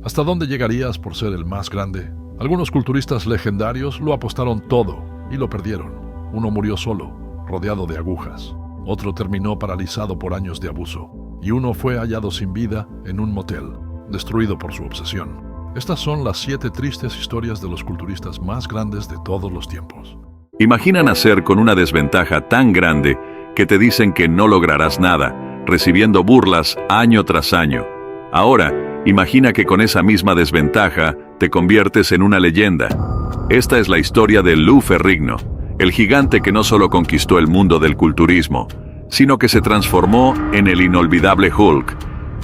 ¿Hasta dónde llegarías por ser el más grande? Algunos culturistas legendarios lo apostaron todo y lo perdieron. Uno murió solo, rodeado de agujas. Otro terminó paralizado por años de abuso. Y uno fue hallado sin vida en un motel, destruido por su obsesión. Estas son las 7 tristes historias de los culturistas más grandes de todos los tiempos. Imagina nacer con una desventaja tan grande que te dicen que no lograrás nada, recibiendo burlas año tras año. Ahora, imagina que con esa misma desventaja te conviertes en una leyenda. Esta es la historia de Lou Ferrigno, el gigante que no solo conquistó el mundo del culturismo, sino que se transformó en el inolvidable Hulk.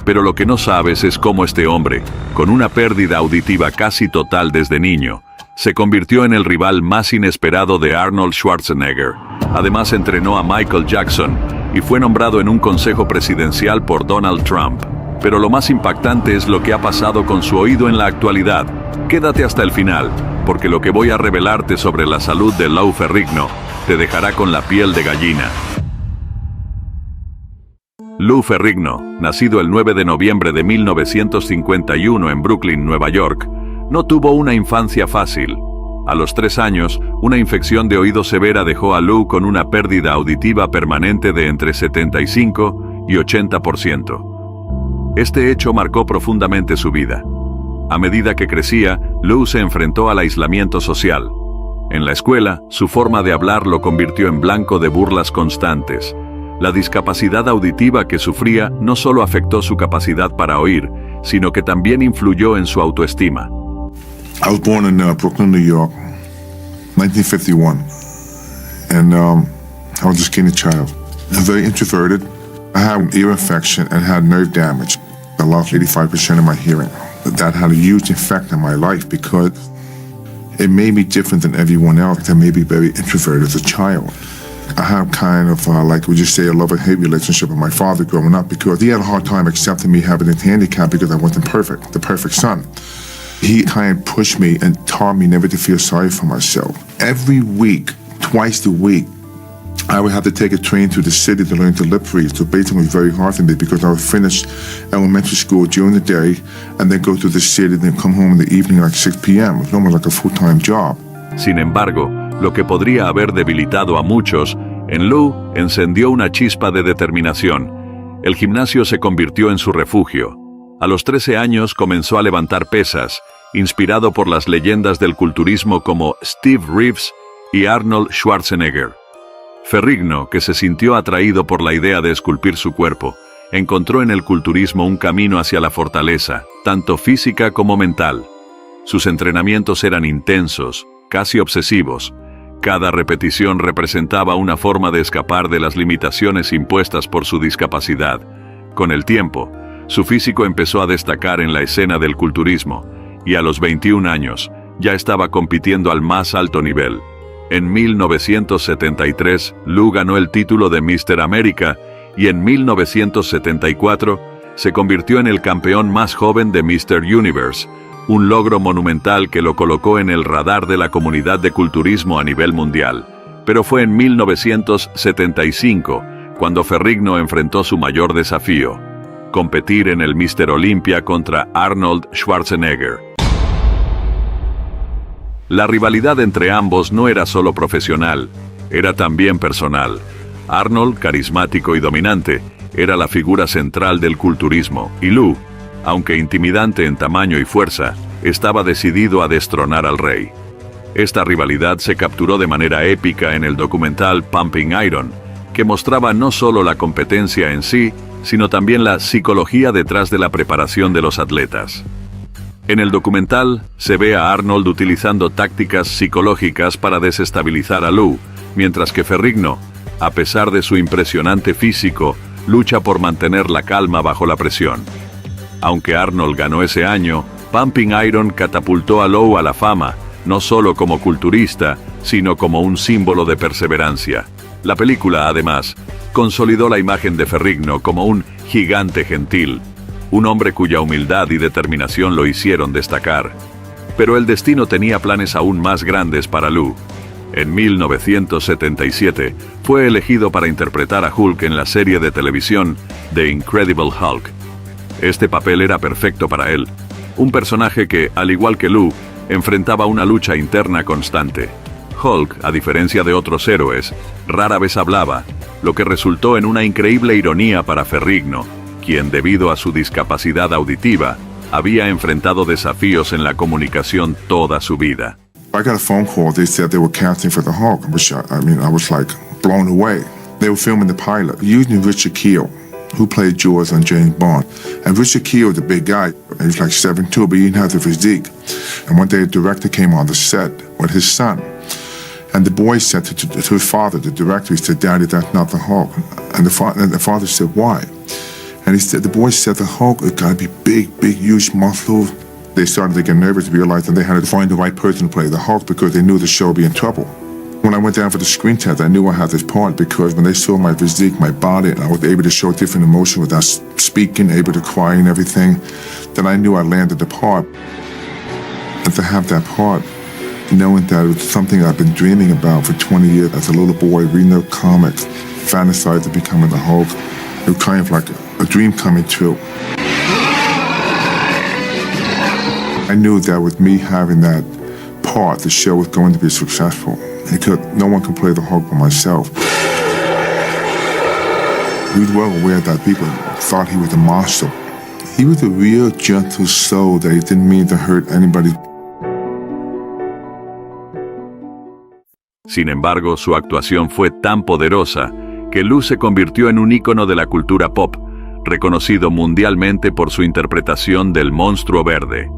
Pero lo que no sabes es cómo este hombre, con una pérdida auditiva casi total desde niño, se convirtió en el rival más inesperado de Arnold Schwarzenegger. Además entrenó a Michael Jackson y fue nombrado en un consejo presidencial por Donald Trump. Pero lo más impactante es lo que ha pasado con su oído en la actualidad. Quédate hasta el final, porque lo que voy a revelarte sobre la salud de Lou Ferrigno te dejará con la piel de gallina. Lou Ferrigno, nacido el 9 de noviembre de 1951 en Brooklyn, Nueva York, no tuvo una infancia fácil. A los 3 años, una infección de oído severa dejó a Lou con una pérdida auditiva permanente de entre 75 y 80%. Este hecho marcó profundamente su vida. A medida que crecía, Lou se enfrentó al aislamiento social. En la escuela, su forma de hablar lo convirtió en blanco de burlas constantes. La discapacidad auditiva que sufría no solo afectó su capacidad para oír, sino que también influyó en su autoestima. I was born in Brooklyn, New York, 1951, and I was a skinny child. I'm very introverted. I had an ear infection and had nerve damage. I lost 85% of my hearing. That had a huge effect on my life because it made me different than everyone else. I made me very introverted as a child. I have kind of, like we just say, a love-and-hate relationship with my father growing up because he had a hard time accepting me having a handicap because I wasn't perfect, the perfect son. He kind of pushed me and taught me never to feel sorry for myself. Every week, twice a week, I would have to take a train to the city to learn to lip read. So basically it was very hard for me because I would finish elementary school during the day and then go to the city and then come home in the evening like 6 p.m. It was almost like a full-time job. Sin embargo, lo que podría haber debilitado a muchos, en Lou encendió una chispa de determinación. El gimnasio se convirtió en su refugio. A los 13 años comenzó a levantar pesas, inspirado por las leyendas del culturismo como Steve Reeves y Arnold Schwarzenegger. Ferrigno, que se sintió atraído por la idea de esculpir su cuerpo, encontró en el culturismo un camino hacia la fortaleza, tanto física como mental. Sus entrenamientos eran intensos, casi obsesivos. Cada repetición representaba una forma de escapar de las limitaciones impuestas por su discapacidad. Con el tiempo, su físico empezó a destacar en la escena del culturismo, y a los 21 años, ya estaba compitiendo al más alto nivel. En 1973, Lou ganó el título de Mr. América y en 1974 se convirtió en el campeón más joven de Mr. Universe, un logro monumental que lo colocó en el radar de la comunidad de culturismo a nivel mundial. Pero fue en 1975 cuando Ferrigno enfrentó su mayor desafío: competir en el Mr. Olympia contra Arnold Schwarzenegger. La rivalidad entre ambos no era solo profesional, era también personal. Arnold, carismático y dominante, era la figura central del culturismo, y Lou, aunque intimidante en tamaño y fuerza, estaba decidido a destronar al rey. Esta rivalidad se capturó de manera épica en el documental Pumping Iron, que mostraba no solo la competencia en sí, sino también la psicología detrás de la preparación de los atletas. En el documental se ve a Arnold utilizando tácticas psicológicas para desestabilizar a Lou, mientras que Ferrigno, a pesar de su impresionante físico, lucha por mantener la calma bajo la presión. Aunque Arnold ganó ese año, Pumping Iron catapultó a Lou a la fama, no solo como culturista, sino como un símbolo de perseverancia. La película, además, consolidó la imagen de Ferrigno como un gigante gentil, un hombre cuya humildad y determinación lo hicieron destacar. Pero el destino tenía planes aún más grandes para Lou. En 1977 fue elegido para interpretar a Hulk en la serie de televisión The Incredible Hulk. Este papel era perfecto para él. un personaje que, al igual que Lou, enfrentaba una lucha interna constante. Hulk, a diferencia de otros héroes, rara vez hablaba, lo que resultó en una increíble ironía para Ferrigno, quien, debido a su discapacidad auditiva, había enfrentado desafíos en la comunicación toda su vida. I got a phone call. They said they were casting for the Hulk, which I was like blown away. They were filming the pilot using Richard Kiel, who played Jaws on James Bond. And Richard Kiel, the big guy, he was like 7'2", but he didn't have the physique. And one day the director came on the set with his son. And the boy said to his father, the director, he said, "Daddy, that's not the Hulk." And the father said, "Why?" And the boy said, "The Hulk, it gotta be big, huge muscles." They started to get nervous, realizing they had to find the right person to play the Hulk because they knew the show would be in trouble. When I went down for the screen test, I knew I had this part because when they saw my physique, my body, and I was able to show different emotion without speaking, able to cry and everything, then I knew I landed the part. And to have that part, knowing that it was something I've been dreaming about for 20 years as a little boy, reading the comics, fantasized of becoming the Hulk, it was kind of like a dream coming true. I knew that with me having that part, the show was going to be successful. Because no one can play the Hulk but myself. We were well aware that people thought he was a monster. He was a real gentle soul that he didn't mean to hurt anybody. Sin embargo, su actuación fue tan poderosa que Lou se convirtió en un ícono de la cultura pop, reconocido mundialmente por su interpretación del monstruo verde.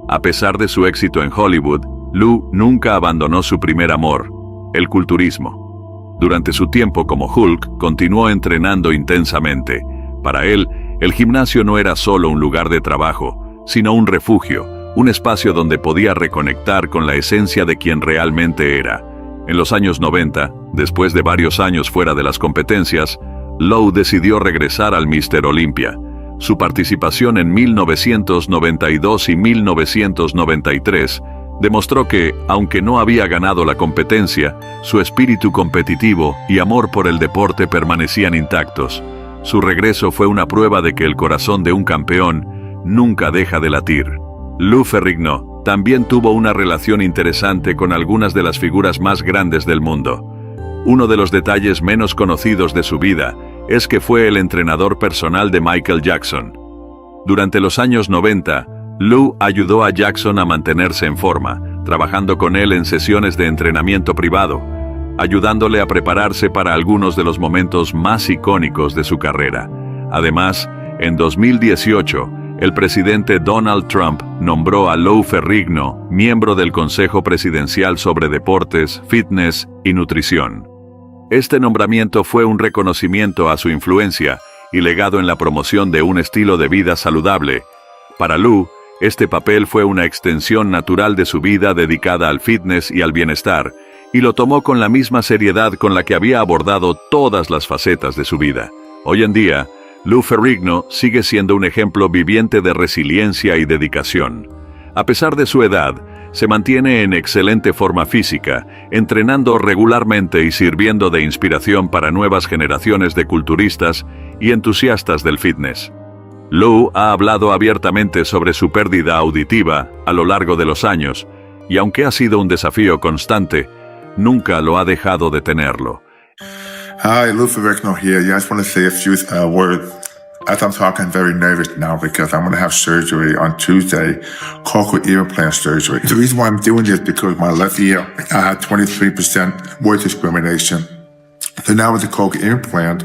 A pesar de su éxito en Hollywood, Lou nunca abandonó su primer amor, el culturismo. Durante su tiempo como Hulk, continuó entrenando intensamente. Para él, el gimnasio no era solo un lugar de trabajo, sino un refugio, un espacio donde podía reconectar con la esencia de quien realmente era. En los años 90, después de varios años fuera de las competencias, Lou decidió regresar al Mr. Olympia. Su participación en 1992 y 1993 demostró que, aunque no había ganado la competencia, su espíritu competitivo y amor por el deporte permanecían intactos. Su regreso fue una prueba de que el corazón de un campeón nunca deja de latir. Lou Ferrigno también tuvo una relación interesante con algunas de las figuras más grandes del mundo. Uno de los detalles menos conocidos de su vida es que fue el entrenador personal de Michael Jackson. Durante los años 90, Lou ayudó a Jackson a mantenerse en forma, trabajando con él en sesiones de entrenamiento privado, ayudándole a prepararse para algunos de los momentos más icónicos de su carrera. Además, en 2018, el presidente Donald Trump nombró a Lou Ferrigno miembro del Consejo Presidencial sobre Deportes, Fitness y Nutrición. Este nombramiento fue un reconocimiento a su influencia y legado en la promoción de un estilo de vida saludable. Para Lou, este papel fue una extensión natural de su vida dedicada al fitness y al bienestar, y lo tomó con la misma seriedad con la que había abordado todas las facetas de su vida. Hoy en día, Lou Ferrigno sigue siendo un ejemplo viviente de resiliencia y dedicación. A pesar de su edad, se mantiene en excelente forma física, entrenando regularmente y sirviendo de inspiración para nuevas generaciones de culturistas y entusiastas del fitness. Lou ha hablado abiertamente sobre su pérdida auditiva a lo largo de los años, y aunque ha sido un desafío constante, nunca lo ha dejado de tenerlo. Hi, Lou Ferrigno here. I just want to say a few words. As I'm talking, I'm very nervous now because I'm going to have surgery on Tuesday, cochlear implant surgery. The reason why I'm doing this is because my left ear, I had 23% word discrimination. So now with the cochlear implant,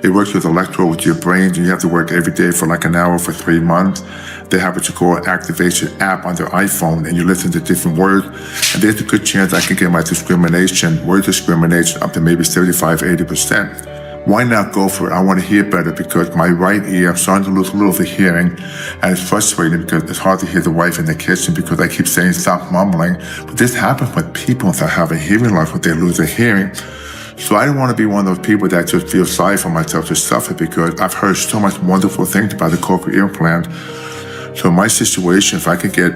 it works with electrode with your brain, and you have to work every day for like an hour for 3 months. They have what you call an activation app on their iPhone, and you listen to different words, and there's a good chance I can get my word discrimination up to maybe 75-80%. Why not go for it? I want to hear better because my right ear, I'm starting to lose a little of the hearing, and it's frustrating because it's hard to hear the wife in the kitchen because I keep saying stop mumbling. But this happens with people that have a hearing loss when they lose their hearing. So I don't want to be one of those people that just feel sorry for myself to suffer because I've heard so much wonderful things about the cochlear implant. So in my situation, if I could get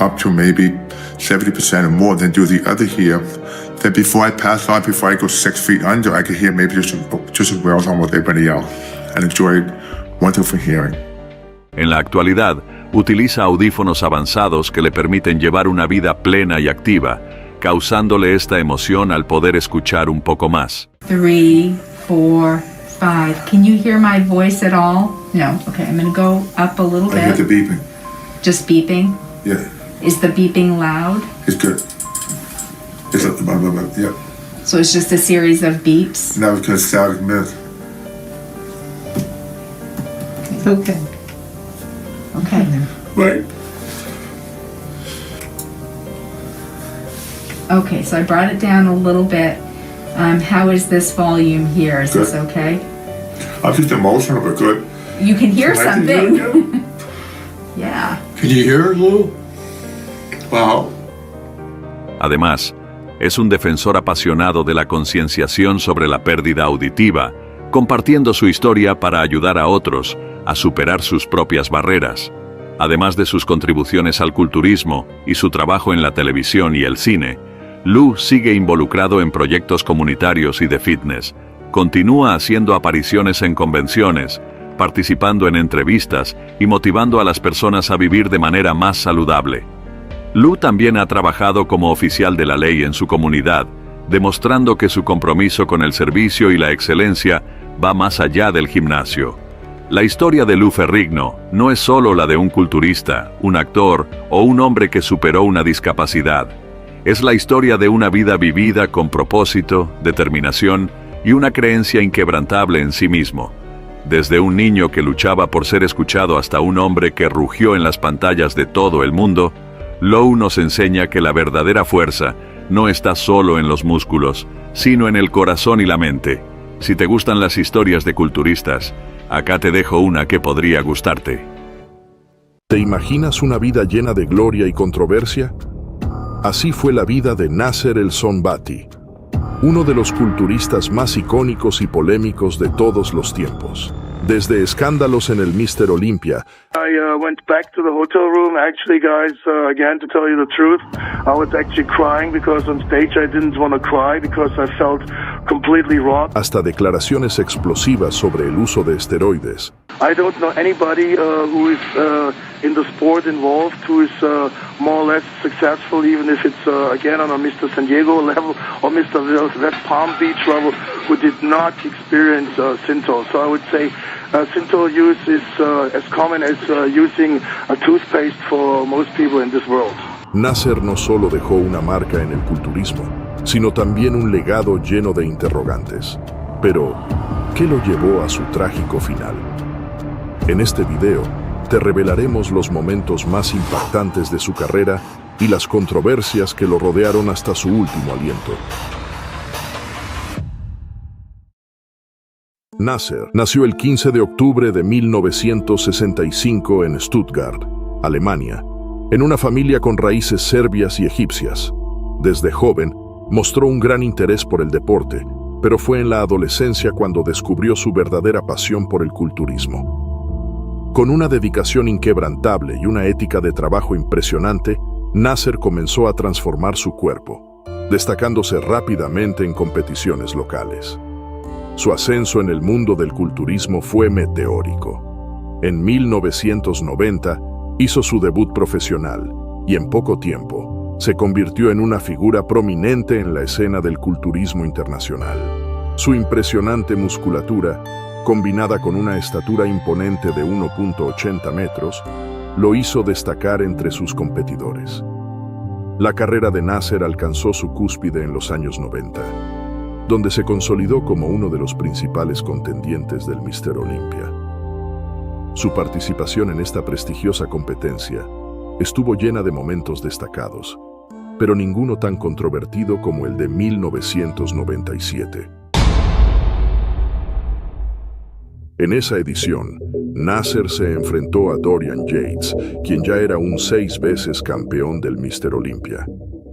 up to maybe 70% or more, then do the other ear, then before I pass on, before I go 6 feet under, I could hear maybe just as well as almost everybody else and enjoy wonderful hearing. En la actualidad, Utiliza audífonos avanzados que le permiten llevar una vida plena y activa, causándole esta emoción al poder escuchar un poco más. 3, 4, 5. Can you hear my voice at all? No. Okay, I'm going to go up a little I get the bit. beeping. Just beeping? Yeah, Is the beeping loud? it's good. It's a, yeah. So it's just a series of beeps? Now it's because static myth. Okay. Okay. Right. Okay, so I brought it down a little bit. How is this volume here? Is this Good. okay? I'm just emotional, but good. You can hear I can something. hear you. Yeah. Can you hear it, Lou? Wow. Además, es un defensor apasionado de la concienciación sobre la pérdida auditiva, compartiendo su historia para ayudar a otros a superar sus propias barreras. Además de sus contribuciones al culturismo y su trabajo en la televisión y el cine, Lou sigue involucrado en proyectos comunitarios y de fitness. Continúa haciendo apariciones en convenciones, participando en entrevistas y motivando a las personas a vivir de manera más saludable. Lou también ha trabajado como oficial de la ley en su comunidad, demostrando que su compromiso con el servicio y la excelencia va más allá del gimnasio. La historia de Lou Ferrigno no es solo la de un culturista, un actor o un hombre que superó una discapacidad. Es la historia de una vida vivida con propósito, determinación y una creencia inquebrantable en sí mismo. Desde un niño que luchaba por ser escuchado hasta un hombre que rugió en las pantallas de todo el mundo, Lou nos enseña que la verdadera fuerza no está solo en los músculos, sino en el corazón y la mente. Si te gustan las historias de culturistas, acá te dejo una que podría gustarte. ¿Te imaginas una vida llena de gloria y controversia? Así fue la vida de Nasser El Sonbaty, uno de los culturistas más icónicos y polémicos de todos los tiempos. Desde escándalos en el Mr. Olympia, I went back to the hotel room. Actually, guys, again, to tell you the truth, I was actually crying because on stage I didn't want to cry because I felt completely raw. hasta declaraciones explosivas sobre el uso de esteroides. I don't know anybody who is in the sport involved who is more or less successful, even if it's, again, on a Mr. San Diego level or Mr. West Palm Beach level, who did not experience Synthol. So I would say Synthol use is as common as using a toothpaste for most people in this world. Nasser no solo dejó una marca en el culturismo, sino también un legado lleno de interrogantes. Pero, ¿qué lo llevó a su trágico final? En este video, te revelaremos los momentos más impactantes de su carrera y las controversias que lo rodearon hasta su último aliento. Nasser nació el 15 de octubre de 1965 en Stuttgart, Alemania, en una familia con raíces serbias y egipcias. Desde joven, mostró un gran interés por el deporte, pero fue en la adolescencia cuando descubrió su verdadera pasión por el culturismo. Con una dedicación inquebrantable y una ética de trabajo impresionante, Nasser comenzó a transformar su cuerpo, destacándose rápidamente en competiciones locales. Su ascenso en el mundo del culturismo fue meteórico. En 1990 hizo su debut profesional y en poco tiempo se convirtió en una figura prominente en la escena del culturismo internacional. Su impresionante musculatura, combinada con una estatura imponente de 1.80 metros, lo hizo destacar entre sus competidores. La carrera de Nasser alcanzó su cúspide en los años 90, donde se consolidó como uno de los principales contendientes del Mr. Olympia. Su participación en esta prestigiosa competencia estuvo llena de momentos destacados, pero ninguno tan controvertido como el de 1997. En esa edición, Nasser se enfrentó a Dorian Yates, quien ya era un 6 veces campeón del Mr. Olympia.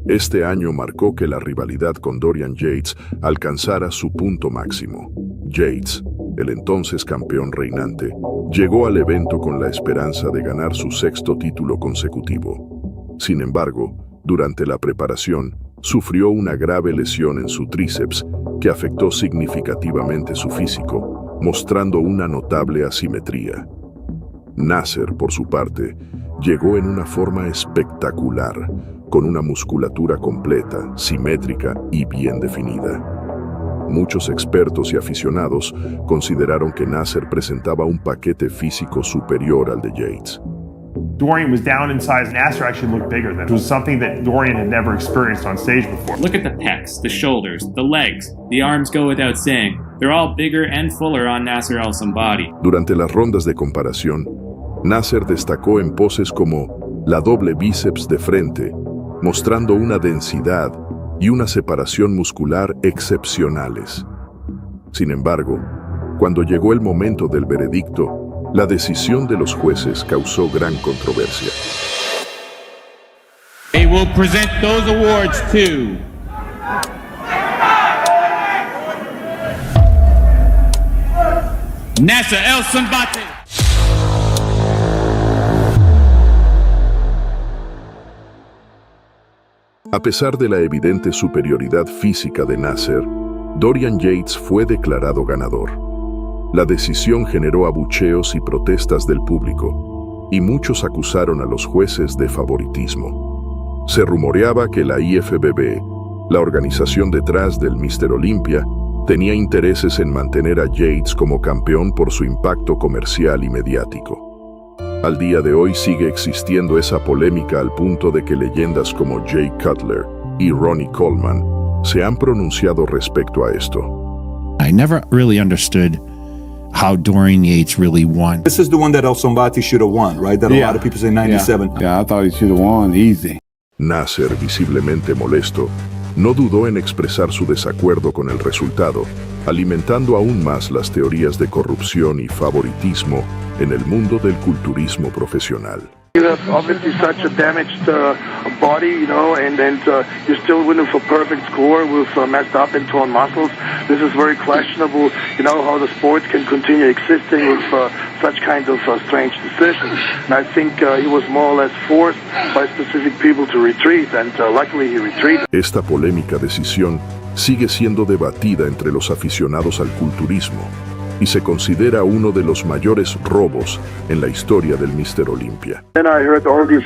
Este año marcó que la rivalidad con Dorian Yates alcanzara su punto máximo. Yates, el entonces campeón reinante, llegó al evento con la esperanza de ganar su 6º título consecutivo. Sin embargo, durante la preparación, sufrió una grave lesión en su tríceps que afectó significativamente su físico, mostrando una notable asimetría. Nasser, por su parte, llegó en una forma espectacular, con una musculatura completa, simétrica y bien definida. Muchos expertos y aficionados consideraron que Nasser presentaba un paquete físico superior al de Yates. Dorian was down in size. Nasser actually looked bigger than him. It was something that Dorian had never experienced on stage before. Look at the pecs, the shoulders, the legs. The arms go without saying. They're all bigger and fuller on Nasser El Sonbaty. Durante las rondas de comparación, Nasser destacó en poses como la doble bíceps de frente, mostrando una densidad y una separación muscular excepcionales. Sin embargo, cuando llegó el momento del veredicto, la decisión de los jueces causó gran controversia. They will present those awards to Nasser El Sonbaty. A pesar de la evidente superioridad física de Nasser, Dorian Yates fue declarado ganador. La decisión generó abucheos y protestas del público, y muchos acusaron a los jueces de favoritismo. Se rumoreaba que la IFBB, la organización detrás del Mr. Olympia, tenía intereses en mantener a Yates como campeón por su impacto comercial y mediático. Al día de hoy sigue existiendo esa polémica al punto de que leyendas como Jay Cutler y Ronnie Coleman se han pronunciado respecto a esto. I never really understood how Dorian Yates really won. This is the one that El Sonbaty should have won, right? That a lot of people say 97. Yeah, I thought he should have won easy. Nasser, visiblemente molesto, no dudó en expresar su desacuerdo con el resultado, alimentando aún más las teorías de corrupción y favoritismo en el mundo del culturismo profesional. You have obviously such a damaged body, you know, and you're still winning for perfect score with messed up and torn muscles. This is very questionable, you know, how the sport can continue existing with such kind of strange decisions. And I think he was more or less forced by specific people to retreat, and luckily he retreated. Esta polémica decisión sigue siendo debatida entre los aficionados al culturismo y se considera uno de los mayores robos en la historia del Mr. Olympia. Then I heard all this,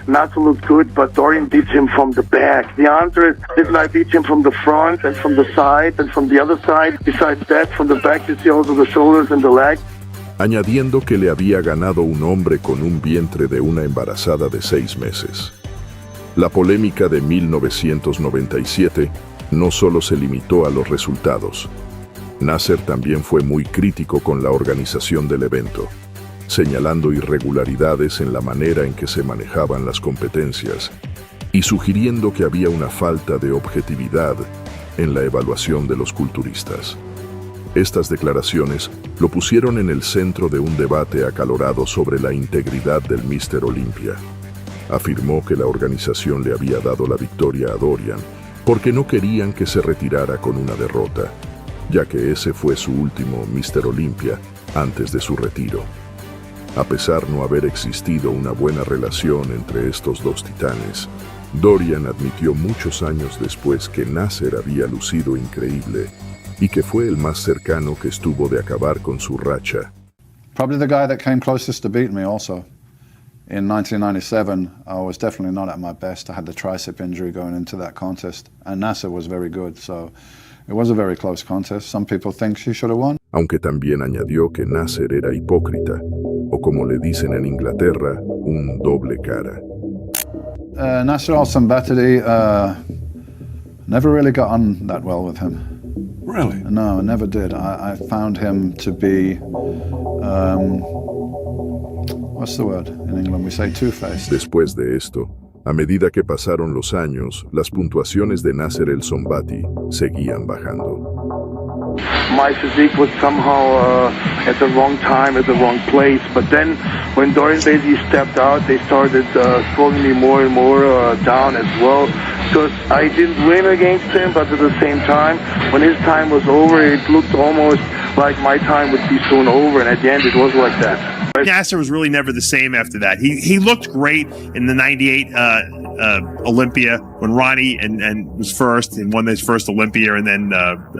Nasser looked good, but Dorian beat him from the back. The answer is, didn't I beat him from the front and from the side and from the other side? Besides that, from the back you see also the shoulders and the legs. Añadiendo que le había ganado un hombre con un vientre de una embarazada de 6 meses. La polémica de 1997 no solo se limitó a los resultados. Nasser también fue muy crítico con la organización del evento, señalando irregularidades en la manera en que se manejaban las competencias y sugiriendo que había una falta de objetividad en la evaluación de los culturistas. Estas declaraciones lo pusieron en el centro de un debate acalorado sobre la integridad del Mr. Olympia. Afirmó que la organización le había dado la victoria a Dorian porque no querían que se retirara con una derrota, ya que ese fue su último Mr. Olympia antes de su retiro. A pesar de no haber existido una buena relación entre estos dos titanes, Dorian admitió muchos años después que Nasser había lucido increíble y que fue el más cercano que estuvo de acabar con su racha. Probably the guy that came closest to beat me also. In 1997, I was definitely not at my best. I had the tricep injury going into that contest, and Nasser was very good, so it was a very close contest. Some people think she should have won. Aunque también añadió que Nasser era hipócrita, o como le dicen en Inglaterra, un doble cara. Nasser El Sonbaty never really got on that well with him. Really? No, I never did. I found him to be, what's the word in England? We say two-faced. Después de esto, a medida que pasaron los años, las puntuaciones de Nasser El Sonbaty seguían bajando. My physique was somehow at the wrong time, at the wrong place. But then, when Dorian basically stepped out, they started throwing me more and more down as well. Because I didn't win against him, but at the same time, when his time was over, it looked almost like my time would be soon over. And at the end, it was like that. Nasser was really never the same after that. He looked great in the 98 Olympia when Ronnie and was first and won his first Olympia, and then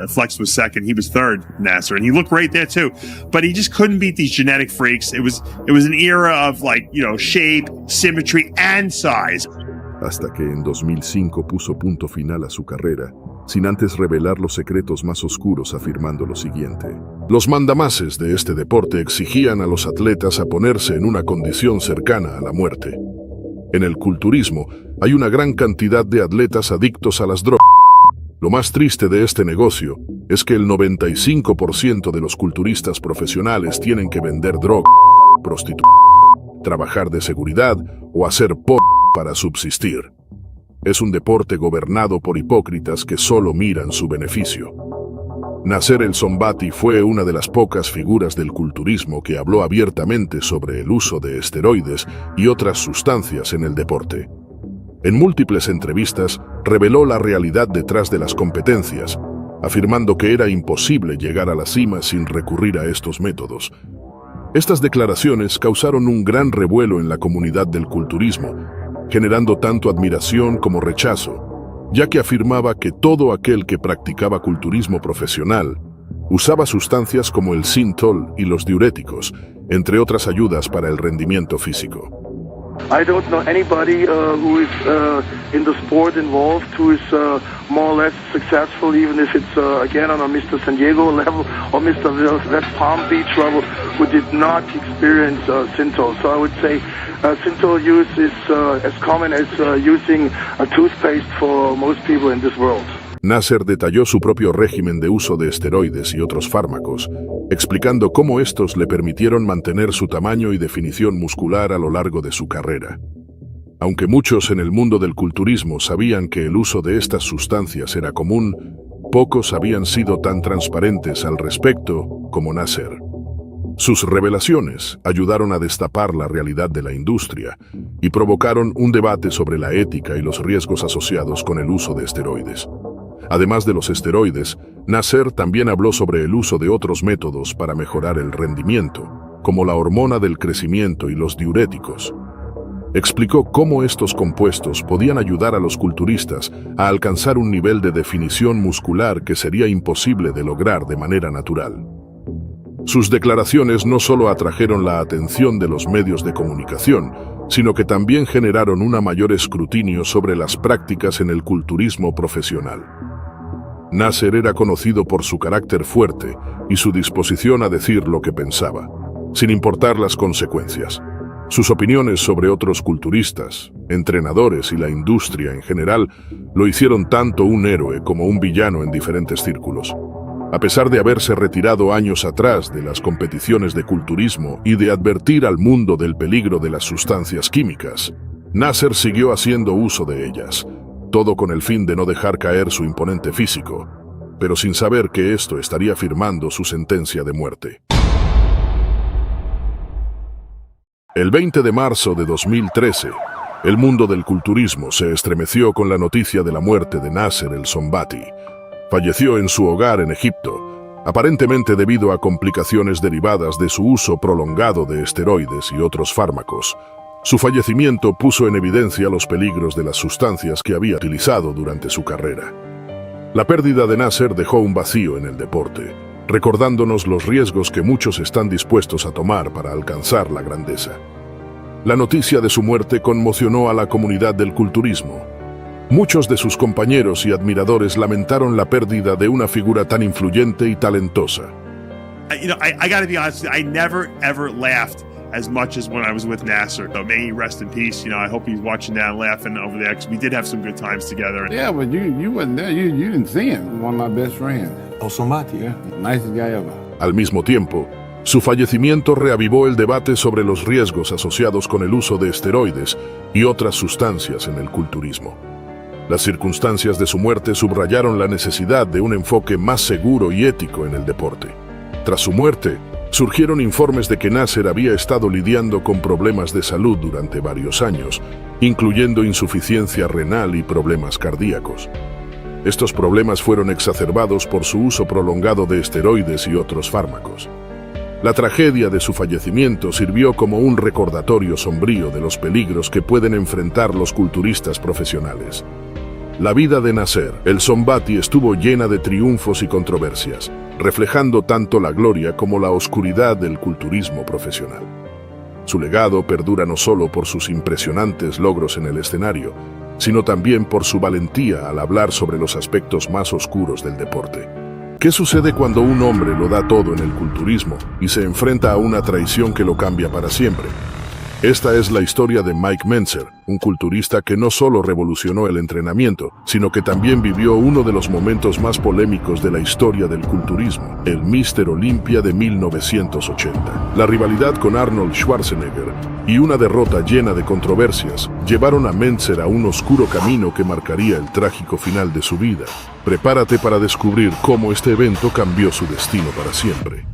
Flex was second. He was third, Nasser, and he looked great there too. But he just couldn't beat these genetic freaks. It was an era of shape, symmetry, and size. Hasta que en 2005 puso punto final a su carrera, sin antes revelar los secretos más oscuros, afirmando lo siguiente: los mandamases de este deporte exigían a los atletas a ponerse en una condición cercana a la muerte. En el culturismo hay una gran cantidad de atletas adictos a las drogas. Lo más triste de este negocio es que el 95% de los culturistas profesionales tienen que vender droga, prostituir, trabajar de seguridad o hacer para subsistir. Es un deporte gobernado por hipócritas que solo miran su beneficio. Nasser El Sonbaty fue una de las pocas figuras del culturismo que habló abiertamente sobre el uso de esteroides y otras sustancias en el deporte. En múltiples entrevistas reveló la realidad detrás de las competencias, afirmando que era imposible llegar a la cima sin recurrir a estos métodos. Estas declaraciones causaron un gran revuelo en la comunidad del culturismo, generando tanto admiración como rechazo, ya que afirmaba que todo aquel que practicaba culturismo profesional usaba sustancias como el Synthol y los diuréticos, entre otras ayudas para el rendimiento físico. I don't know anybody who is in the sport involved who is more or less successful, even if it's again on a Mr. San Diego level or Mr. West Palm Beach level, who did not experience Synthol. So I would say Synthol use is as common as using a toothpaste for most people in this world. Nasser detalló su propio régimen de uso de esteroides y otros fármacos, explicando cómo estos le permitieron mantener su tamaño y definición muscular a lo largo de su carrera. Aunque muchos en el mundo del culturismo sabían que el uso de estas sustancias era común, pocos habían sido tan transparentes al respecto como Nasser. Sus revelaciones ayudaron a destapar la realidad de la industria y provocaron un debate sobre la ética y los riesgos asociados con el uso de esteroides. Además de los esteroides, Nasser también habló sobre el uso de otros métodos para mejorar el rendimiento, como la hormona del crecimiento y los diuréticos. Explicó cómo estos compuestos podían ayudar a los culturistas a alcanzar un nivel de definición muscular que sería imposible de lograr de manera natural. Sus declaraciones no solo atrajeron la atención de los medios de comunicación, sino que también generaron un mayor escrutinio sobre las prácticas en el culturismo profesional. Nasser era conocido por su carácter fuerte y su disposición a decir lo que pensaba, sin importar las consecuencias. Sus opiniones sobre otros culturistas, entrenadores y la industria en general lo hicieron tanto un héroe como un villano en diferentes círculos. A pesar de haberse retirado años atrás de las competiciones de culturismo y de advertir al mundo del peligro de las sustancias químicas, Nasser siguió haciendo uso de ellas, todo con el fin de no dejar caer su imponente físico, pero sin saber que esto estaría firmando su sentencia de muerte. El 20 de marzo de 2013, el mundo del culturismo se estremeció con la noticia de la muerte de Nasser El Sonbaty. Falleció en su hogar en Egipto, aparentemente debido a complicaciones derivadas de su uso prolongado de esteroides y otros fármacos. Su fallecimiento puso en evidencia los peligros de las sustancias que había utilizado durante su carrera. La pérdida de Nasser dejó un vacío en el deporte, recordándonos los riesgos que muchos están dispuestos a tomar para alcanzar la grandeza. La noticia de su muerte conmocionó a la comunidad del culturismo. Muchos de sus compañeros y admiradores lamentaron la pérdida de una figura tan influyente y talentosa. I gotta be honest, I never ever laughed as much as when I was with Nasser. So may he rest in peace. I hope he's watching that and laughing over there, because we did have some good times together. Yeah, but you wasn't there. You didn't see him. One of my best friends. El Sonbaty. Yeah, nicest guy ever. Al mismo tiempo, su fallecimiento reavivó el debate sobre los riesgos asociados con el uso de esteroides y otras sustancias en el culturismo. Las circunstancias de su muerte subrayaron la necesidad de un enfoque más seguro y ético en el deporte. Tras su muerte, surgieron informes de que Nasser había estado lidiando con problemas de salud durante varios años, incluyendo insuficiencia renal y problemas cardíacos. Estos problemas fueron exacerbados por su uso prolongado de esteroides y otros fármacos. La tragedia de su fallecimiento sirvió como un recordatorio sombrío de los peligros que pueden enfrentar los culturistas profesionales. La vida de Nasser el Sonbaty estuvo llena de triunfos y controversias, reflejando tanto la gloria como la oscuridad del culturismo profesional. Su legado perdura no solo por sus impresionantes logros en el escenario, sino también por su valentía al hablar sobre los aspectos más oscuros del deporte. ¿Qué sucede cuando un hombre lo da todo en el culturismo y se enfrenta a una traición que lo cambia para siempre? Esta es la historia de Mike Mentzer, un culturista que no solo revolucionó el entrenamiento, sino que también vivió uno de los momentos más polémicos de la historia del culturismo, el Mr. Olympia de 1980. La rivalidad con Arnold Schwarzenegger y una derrota llena de controversias llevaron a Mentzer a un oscuro camino que marcaría el trágico final de su vida. Prepárate para descubrir cómo este evento cambió su destino para siempre.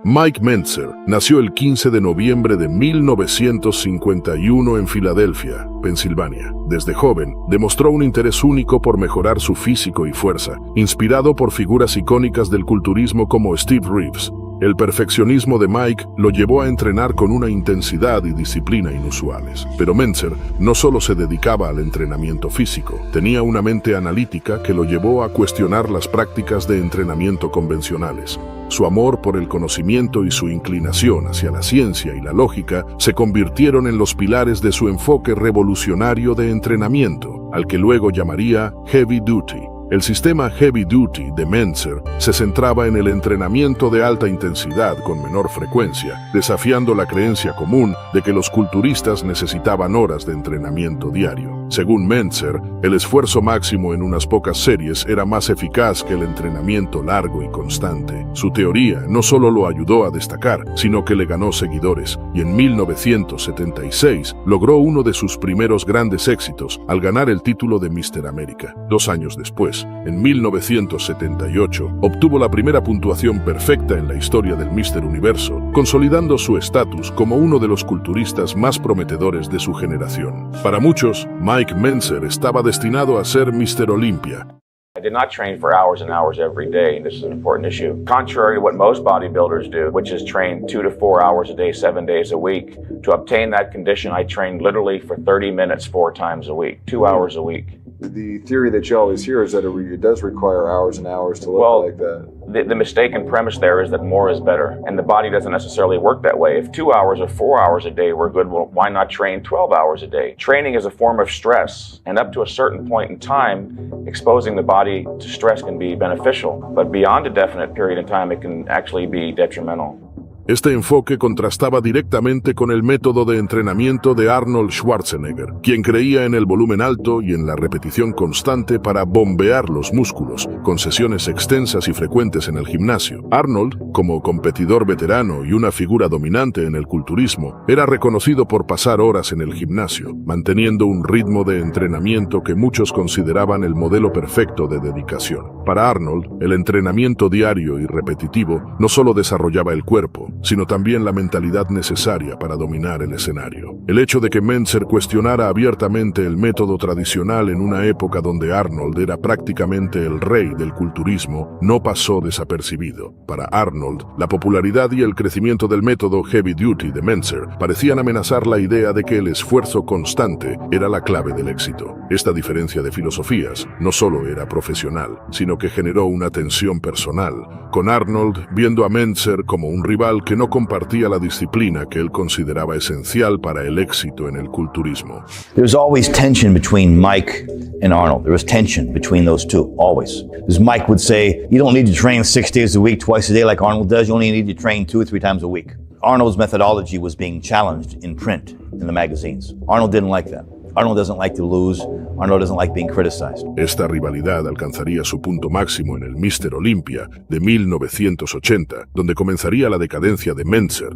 Mike Mentzer nació el 15 de noviembre de 1951 en Filadelfia, Pensilvania. Desde joven, demostró un interés único por mejorar su físico y fuerza, inspirado por figuras icónicas del culturismo como Steve Reeves. El perfeccionismo de Mike lo llevó a entrenar con una intensidad y disciplina inusuales. Pero Mentzer no solo se dedicaba al entrenamiento físico, tenía una mente analítica que lo llevó a cuestionar las prácticas de entrenamiento convencionales. Su amor por el conocimiento y su inclinación hacia la ciencia y la lógica se convirtieron en los pilares de su enfoque revolucionario de entrenamiento, al que luego llamaría Heavy Duty. El sistema Heavy Duty de Mentzer se centraba en el entrenamiento de alta intensidad con menor frecuencia, desafiando la creencia común de que los culturistas necesitaban horas de entrenamiento diario. Según Mentzer, el esfuerzo máximo en unas pocas series era más eficaz que el entrenamiento largo y constante. Su teoría no solo lo ayudó a destacar, sino que le ganó seguidores, y en 1976 logró uno de sus primeros grandes éxitos al ganar el título de Mr. América. 2 años después, en 1978, obtuvo la primera puntuación perfecta en la historia del Mr. Universo, consolidando su estatus como uno de los culturistas más prometedores de su generación. Para muchos, Mike Mentzer estaba destinado a ser Mr. Olympia. I did not train for hours and hours every day, and this is an important issue. Contrary to what most bodybuilders do, which is train 2 to 4 hours a day, 7 days a week, to obtain that condition, I trained literally for 30 minutes 4 times a week, 2 hours a week. The theory that you always hear is that it does require hours and hours to look like that. The mistaken premise there is that more is better, and the body doesn't necessarily work that way. If 2 hours or 4 hours a day were good, well, why not train 12 hours a day? Training is a form of stress, and up to a certain point in time, exposing the body to stress can be beneficial, but beyond a definite period in time, it can actually be detrimental. Este enfoque contrastaba directamente con el método de entrenamiento de Arnold Schwarzenegger, quien creía en el volumen alto y en la repetición constante para bombear los músculos, con sesiones extensas y frecuentes en el gimnasio. Arnold, como competidor veterano y una figura dominante en el culturismo, era reconocido por pasar horas en el gimnasio, manteniendo un ritmo de entrenamiento que muchos consideraban el modelo perfecto de dedicación. Para Arnold, el entrenamiento diario y repetitivo no solo desarrollaba el cuerpo, sino también la mentalidad necesaria para dominar el escenario. El hecho de que Mentzer cuestionara abiertamente el método tradicional en una época donde Arnold era prácticamente el rey del culturismo no pasó desapercibido. Para Arnold, la popularidad y el crecimiento del método Heavy Duty de Mentzer parecían amenazar la idea de que el esfuerzo constante era la clave del éxito. Esta diferencia de filosofías no solo era profesional, sino que generó una tensión personal, con Arnold viendo a Mentzer como un rival que no compartía la disciplina que él consideraba esencial para el éxito en el culturismo. There was always tension between Mike and Arnold. There was tension between those two, always. Because Mike would say, you don't need to train 6 days a week, twice a day like Arnold does. You only need to train 2 or 3 times a week. Arnold's methodology was being challenged in print, in the magazines. Arnold didn't like that. Arnold doesn't like to lose. Arnold doesn't like being criticized. Esta rivalidad alcanzaría su punto máximo en el Mr. Olympia de 1980, donde comenzaría la decadencia de Mentzer.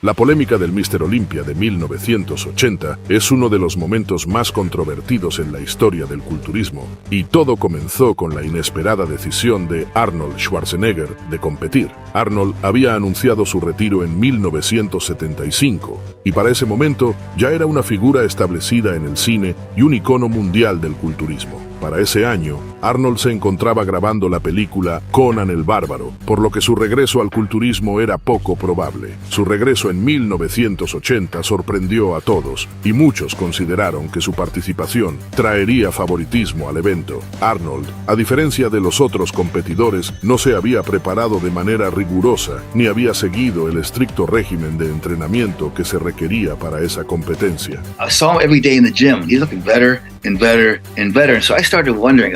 La polémica del Mr. Olympia de 1980 es uno de los momentos más controvertidos en la historia del culturismo, y todo comenzó con la inesperada decisión de Arnold Schwarzenegger de competir. Arnold había anunciado su retiro en 1975, y para ese momento ya era una figura establecida en el cine y un icono mundial del culturismo. Para ese año, Arnold se encontraba grabando la película Conan el Bárbaro, por lo que su regreso al culturismo era poco probable. Su regreso en 1980 sorprendió a todos, y muchos consideraron que su participación traería favoritismo al evento. Arnold, a diferencia de los otros competidores, no se había preparado de manera rigurosa, ni había seguido el estricto régimen de entrenamiento que se requería para esa competencia. I saw him every day in the gym. He's looking better and better and better. And so I started wondering,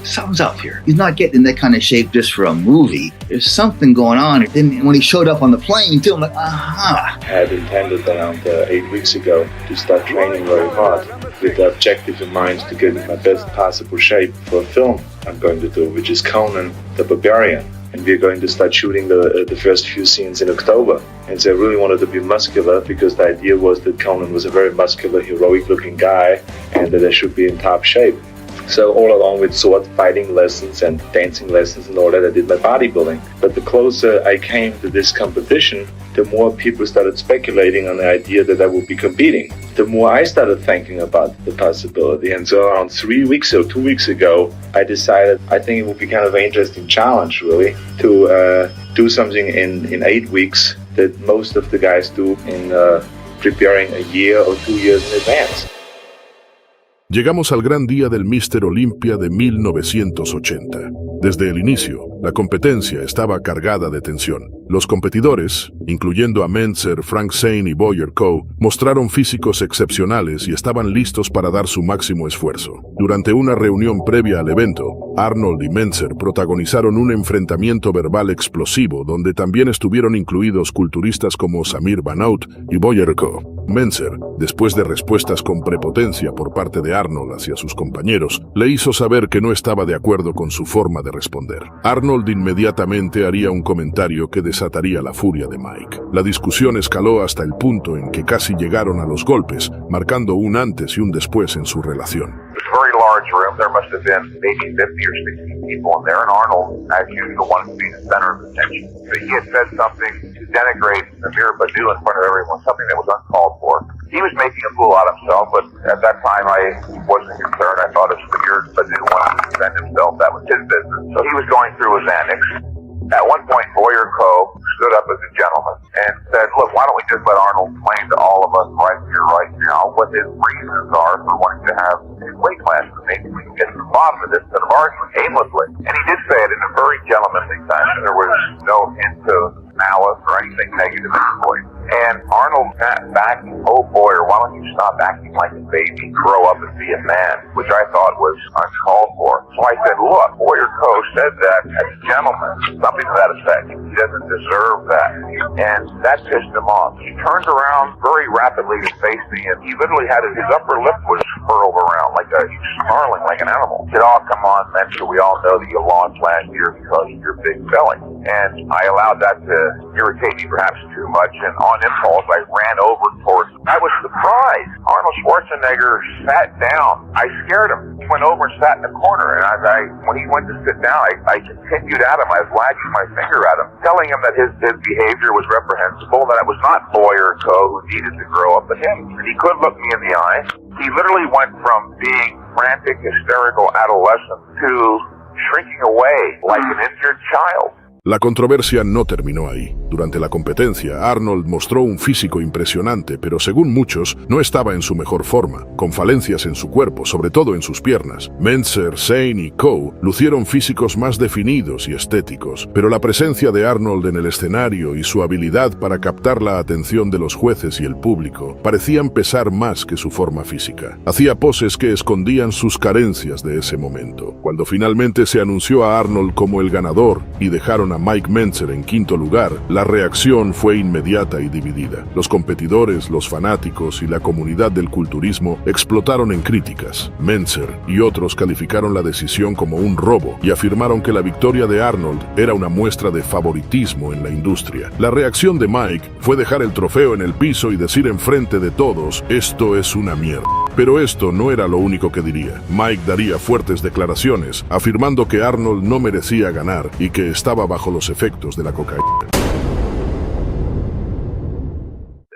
something's up here. He's not getting in that kind of shape just for a movie. There's something going on. And then when he showed up on the plane too, I'm like, aha. I had intended around 8 weeks ago to start training very hard with the objective in mind to get in my best possible shape for a film I'm going to do, which is Conan the Barbarian. And we're going to start shooting the first few scenes in October. And so I really wanted to be muscular because the idea was that Conan was a very muscular, heroic-looking guy and that I should be in top shape. So all along with sword fighting lessons and dancing lessons and all that, I did my bodybuilding. But the closer I came to this competition, the more people started speculating on the idea that I would be competing. The more I started thinking about the possibility. And so around 2 weeks ago, I decided I think it would be kind of an interesting challenge, really, to do something in 8 weeks that most of the guys do in preparing a year or 2 years in advance. Llegamos al gran día del Mr. Olympia de 1980. Desde el inicio, la competencia estaba cargada de tensión. Los competidores, incluyendo a Mentzer, Frank Zane y Boyer Coe, mostraron físicos excepcionales y estaban listos para dar su máximo esfuerzo. Durante una reunión previa al evento, Arnold y Mentzer protagonizaron un enfrentamiento verbal explosivo donde también estuvieron incluidos culturistas como Samir Banaut y Boyer Coe. Mentzer, después de respuestas con prepotencia por parte de Arnold hacia sus compañeros, le hizo saber que no estaba de acuerdo con su forma de responder. Arnold inmediatamente haría un comentario que desataría la furia de Mike. La discusión escaló hasta el punto en que casi llegaron a los golpes, marcando un antes y un después en su relación. It was a very large room. There must have been maybe 50 or 60 people in there, and Arnold, as usual, wanted to be the center of attention. So he had said something to denigrate Samir Badu in front of everyone, something that was uncalled for. He was making a fool out of himself, but at that time I wasn't concerned. I thought if Samir Badu wanted to defend himself, that was his business. So he was going through his antics. At one point, Boyer Coe stood up as a gentleman and said, look, why don't we just let Arnold explain to all of us right here, right now, what his reasons are for wanting to have his weight class. Maybe we can get to the bottom of this instead of arguing aimlessly. And he did say it in a very gentlemanly fashion. There was no hint of malice or anything negative in his voice. And Arnold sat back, oh Boyer, why don't you stop acting like a baby, grow up and be a man, which I thought was uncalled for. So I said, look, Boyer Coe said that as a gentleman, something to that effect. He doesn't deserve that. And that pissed him off. He turned around very rapidly to face me, and he literally had his upper lip was furled around like he was snarling like an animal. He said, oh, come on, Mentzer, we all know that you lost last year because of your big belly. And I allowed that to irritate me perhaps too much, and on impulse, I ran over towards him. I was surprised. Arnold Schwarzenegger sat down. I scared him. He went over and sat in the corner, and when he went to sit down, I continued at him. I was wagging my finger at him, telling him that his behavior was reprehensible, that it was not Boyer Coe who needed to grow up, but him. He couldn't look me in the eye. He literally went from being frantic, hysterical adolescent to shrinking away like an injured child. La controversia no terminó ahí. Durante la competencia, Arnold mostró un físico impresionante, pero según muchos, no estaba en su mejor forma, con falencias en su cuerpo, sobre todo en sus piernas. Mentzer, Zane y Coe lucieron físicos más definidos y estéticos, pero la presencia de Arnold en el escenario y su habilidad para captar la atención de los jueces y el público parecían pesar más que su forma física. Hacía poses que escondían sus carencias de ese momento. Cuando finalmente se anunció a Arnold como el ganador y dejaron a Mike Mentzer en quinto lugar, la reacción fue inmediata y dividida. Los competidores, los fanáticos y la comunidad del culturismo explotaron en críticas. Mentzer y otros calificaron la decisión como un robo y afirmaron que la victoria de Arnold era una muestra de favoritismo en la industria. La reacción de Mike fue dejar el trofeo en el piso y decir enfrente de todos, esto es una mierda. Pero esto no era lo único que diría. Mike daría fuertes declaraciones, afirmando que Arnold no merecía ganar y que estaba bajo los efectos de la cocaína.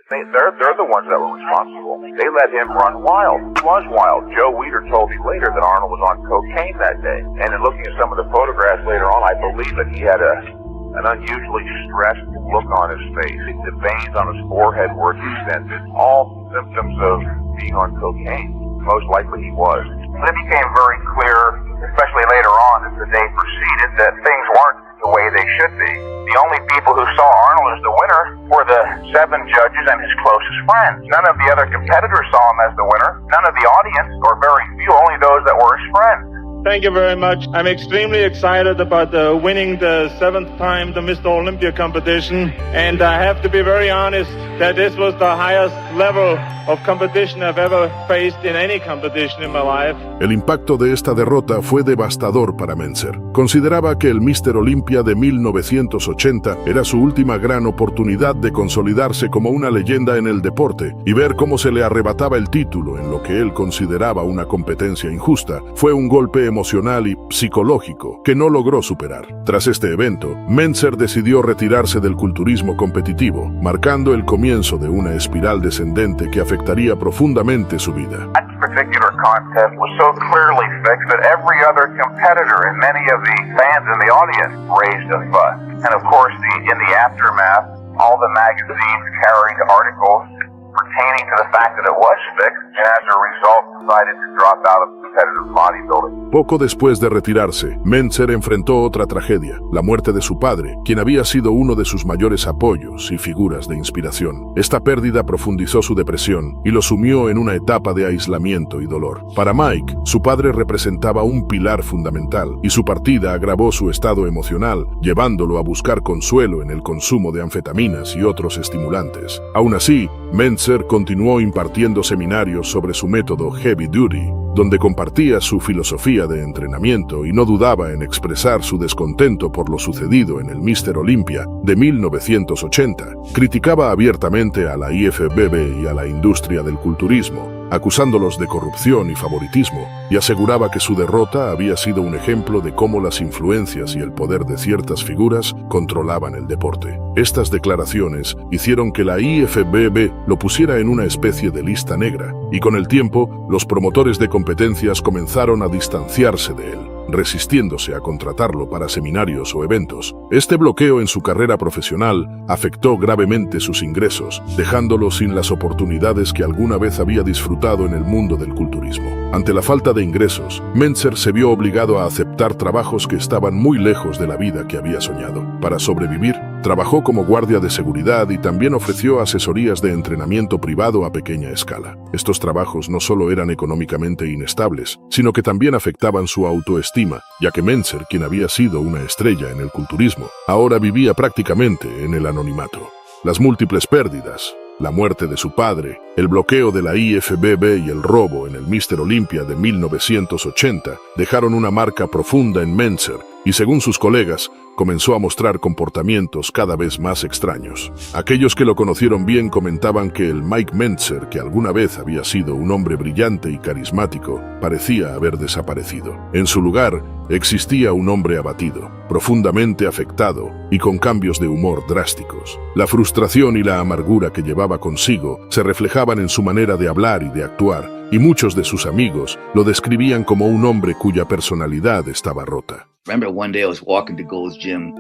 They're the ones that were responsible. They let him run wild. He was wild. Joe Weider told me later that Arnold was on cocaine that day. And in looking at some of the photographs later on, I believe that he had an unusually stressed look on his face. The veins on his forehead were distended. All symptoms of being on cocaine. Most likely he was. It became very clear, especially later on as the day proceeded, that things weren't the way they should be. The only people who saw Arnold as the winner were the 7 judges and his closest friends. None of the other competitors saw him as the winner. None of the audience, or very few, only those that were his friends. Thank you very much. I'm extremely excited about winning the 7th time the Mr. Olympia competition. And I have to be very honest that this was the highest level of competition I've ever faced in any competition in my life. El impacto de esta derrota fue devastador para Mentzer. Consideraba que el Mr. Olympia de 1980 era su última gran oportunidad de consolidarse como una leyenda en el deporte, y ver cómo se le arrebataba el título en lo que él consideraba una competencia injusta fue un golpe emocional y psicológico que no logró superar. Tras este evento, Mentzer decidió retirarse del culturismo competitivo, marcando el comienzo de una espiral descendente que afectaría profundamente su vida. That particular contest was so clearly fixed that every other competitor and many of the fans in the audience raised a fuss. And of course, in the aftermath, all the magazines carried articles pertaining to the fact that it was fixed, and as a result decided to drop out of competitive bodybuilding. Poco después de retirarse, Mentzer enfrentó otra tragedia, la muerte de su padre, quien había sido uno de sus mayores apoyos y figuras de inspiración. Esta pérdida profundizó su depresión y lo sumió en una etapa de aislamiento y dolor. Para Mike, su padre representaba un pilar fundamental, y su partida agravó su estado emocional, llevándolo a buscar consuelo en el consumo de anfetaminas y otros estimulantes. Aún así, Mentzer continuó impartiendo seminarios sobre su método Heavy Duty, donde compartía su filosofía de entrenamiento y no dudaba en expresar su descontento por lo sucedido en el Mr. Olympia de 1980. Criticaba abiertamente a la IFBB y a la industria del culturismo, acusándolos de corrupción y favoritismo, y aseguraba que su derrota había sido un ejemplo de cómo las influencias y el poder de ciertas figuras controlaban el deporte. Estas declaraciones hicieron que la IFBB lo pusiera en una especie de lista negra, y con el tiempo, los promotores de competencias comenzaron a distanciarse de él, resistiéndose a contratarlo para seminarios o eventos. Este bloqueo en su carrera profesional afectó gravemente sus ingresos, dejándolo sin las oportunidades que alguna vez había disfrutado en el mundo del culturismo. Ante la falta de ingresos, Mentzer se vio obligado a aceptar trabajos que estaban muy lejos de la vida que había soñado. Para sobrevivir, trabajó como guardia de seguridad y también ofreció asesorías de entrenamiento privado a pequeña escala. Estos trabajos no solo eran económicamente inestables, sino que también afectaban su autoestima, ya que Mentzer, quien había sido una estrella en el culturismo, ahora vivía prácticamente en el anonimato. Las múltiples pérdidas, la muerte de su padre, el bloqueo de la IFBB y el robo en el Mr. Olympia de 1980 dejaron una marca profunda en Mentzer y, según sus colegas, comenzó a mostrar comportamientos cada vez más extraños. Aquellos que lo conocieron bien comentaban que el Mike Mentzer, que alguna vez había sido un hombre brillante y carismático, parecía haber desaparecido. En su lugar, existía un hombre abatido, profundamente afectado y con cambios de humor drásticos. La frustración y la amargura que llevaba consigo se reflejaban en su manera de hablar y de actuar, y muchos de sus amigos lo describían como un hombre cuya personalidad estaba rota. Remember one day I was walking to Gold's Gym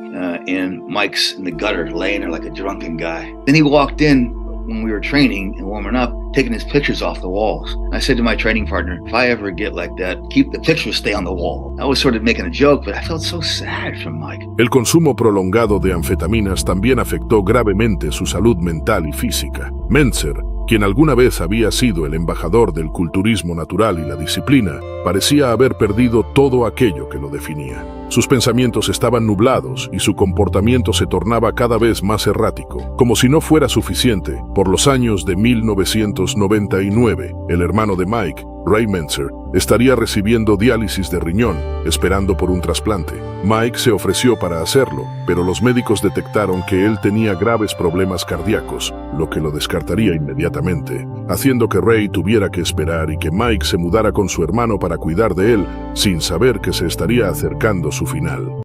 and Mike's in the gutter laying there like a drunken guy. Then he walked in when we were training and warming up, taking his pictures off the walls. I said to my training partner, if I ever get like that, keep the pictures stay on the wall. I was sort of making a joke, but I felt so sad for Mike. El consumo prolongado de anfetaminas también afectó gravemente su salud mental y física. Mentzer, quien alguna vez había sido el embajador del culturismo natural y la disciplina, parecía haber perdido todo aquello que lo definía. Sus pensamientos estaban nublados y su comportamiento se tornaba cada vez más errático. Como si no fuera suficiente, por los años de 1999, el hermano de Mike, Ray Mentzer, estaría recibiendo diálisis de riñón, esperando por un trasplante. Mike se ofreció para hacerlo, pero los médicos detectaron que él tenía graves problemas cardíacos, lo que lo descartaría inmediatamente, haciendo que Ray tuviera que esperar y que Mike se mudara con su hermano para cuidar de él, sin saber que se estaría acercando su final.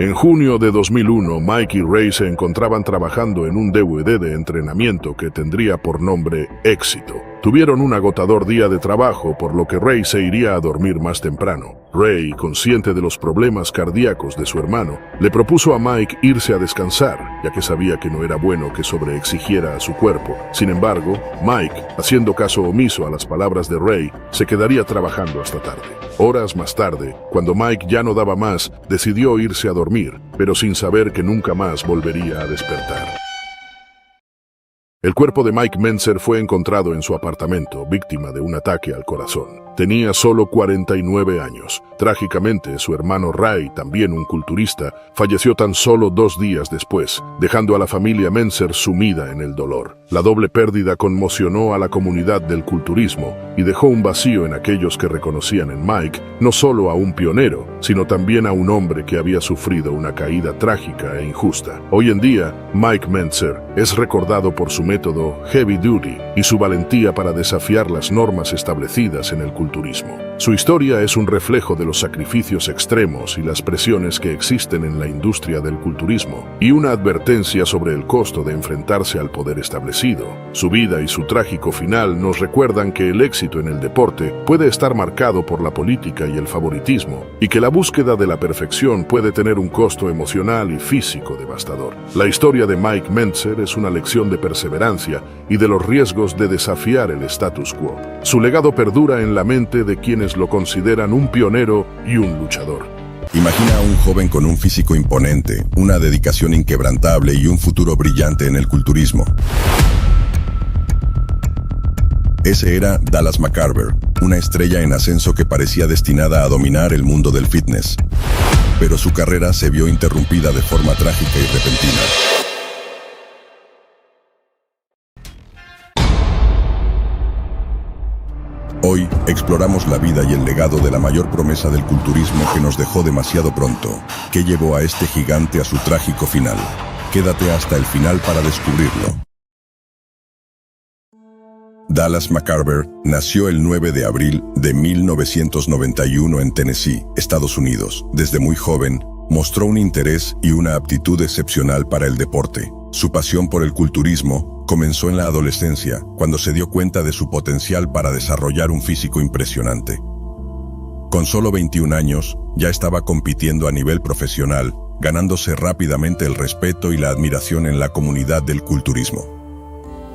En junio de 2001, Mike y Ray se encontraban trabajando en un DVD de entrenamiento que tendría por nombre Éxito. Tuvieron un agotador día de trabajo, por lo que Ray se iría a dormir más temprano. Ray, consciente de los problemas cardíacos de su hermano, le propuso a Mike irse a descansar, ya que sabía que no era bueno que sobreexigiera a su cuerpo. Sin embargo, Mike, haciendo caso omiso a las palabras de Ray, se quedaría trabajando hasta tarde. Horas más tarde, cuando Mike ya no daba más, decidió irse a dormir, pero sin saber que nunca más volvería a despertar. El cuerpo de Mike Mentzer fue encontrado en su apartamento, víctima de un ataque al corazón. Tenía solo 49 años. Trágicamente, su hermano Ray, también un culturista, falleció tan solo 2 días después, dejando a la familia Mentzer sumida en el dolor. La doble pérdida conmocionó a la comunidad del culturismo y dejó un vacío en aquellos que reconocían en Mike no solo a un pionero, sino también a un hombre que había sufrido una caída trágica e injusta. Hoy en día, Mike Mentzer es recordado por su método Heavy Duty y su valentía para desafiar las normas establecidas en el culturismo. Su historia es un reflejo de los sacrificios extremos y las presiones que existen en la industria del culturismo, y una advertencia sobre el costo de enfrentarse al poder establecido. Su vida y su trágico final nos recuerdan que el éxito en el deporte puede estar marcado por la política y el favoritismo, y que la búsqueda de la perfección puede tener un costo emocional y físico devastador. La historia de Mike Mentzer es una lección de perseverancia y de los riesgos de desafiar el status quo. Su legado perdura en la mente de quienes lo consideran un pionero y un luchador. Imagina a un joven con un físico imponente, una dedicación inquebrantable y un futuro brillante en el culturismo. Ese era Dallas McCarver, una estrella en ascenso que parecía destinada a dominar el mundo del fitness. Pero su carrera se vio interrumpida de forma trágica y repentina. Hoy exploramos la vida y el legado de la mayor promesa del culturismo que nos dejó demasiado pronto, que llevó a este gigante a su trágico final. Quédate hasta el final para descubrirlo. Dallas McCarver nació el 9 de abril de 1991 en Tennessee, Estados Unidos. Desde muy joven, mostró un interés y una aptitud excepcional para el deporte. Su pasión por el culturismo comenzó en la adolescencia, cuando se dio cuenta de su potencial para desarrollar un físico impresionante. Con solo 21 años, ya estaba compitiendo a nivel profesional, ganándose rápidamente el respeto y la admiración en la comunidad del culturismo.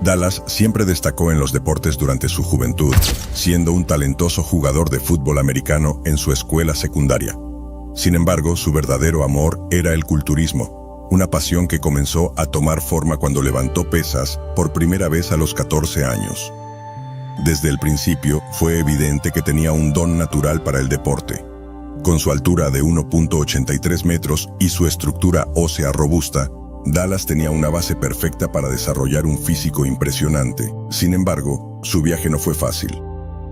Dallas siempre destacó en los deportes durante su juventud, siendo un talentoso jugador de fútbol americano en su escuela secundaria. Sin embargo, su verdadero amor era el culturismo, una pasión que comenzó a tomar forma cuando levantó pesas por primera vez a los 14 años. Desde el principio fue evidente que tenía un don natural para el deporte. Con su altura de 1.83 metros y su estructura ósea robusta, Dallas tenía una base perfecta para desarrollar un físico impresionante. Sin embargo, su viaje no fue fácil.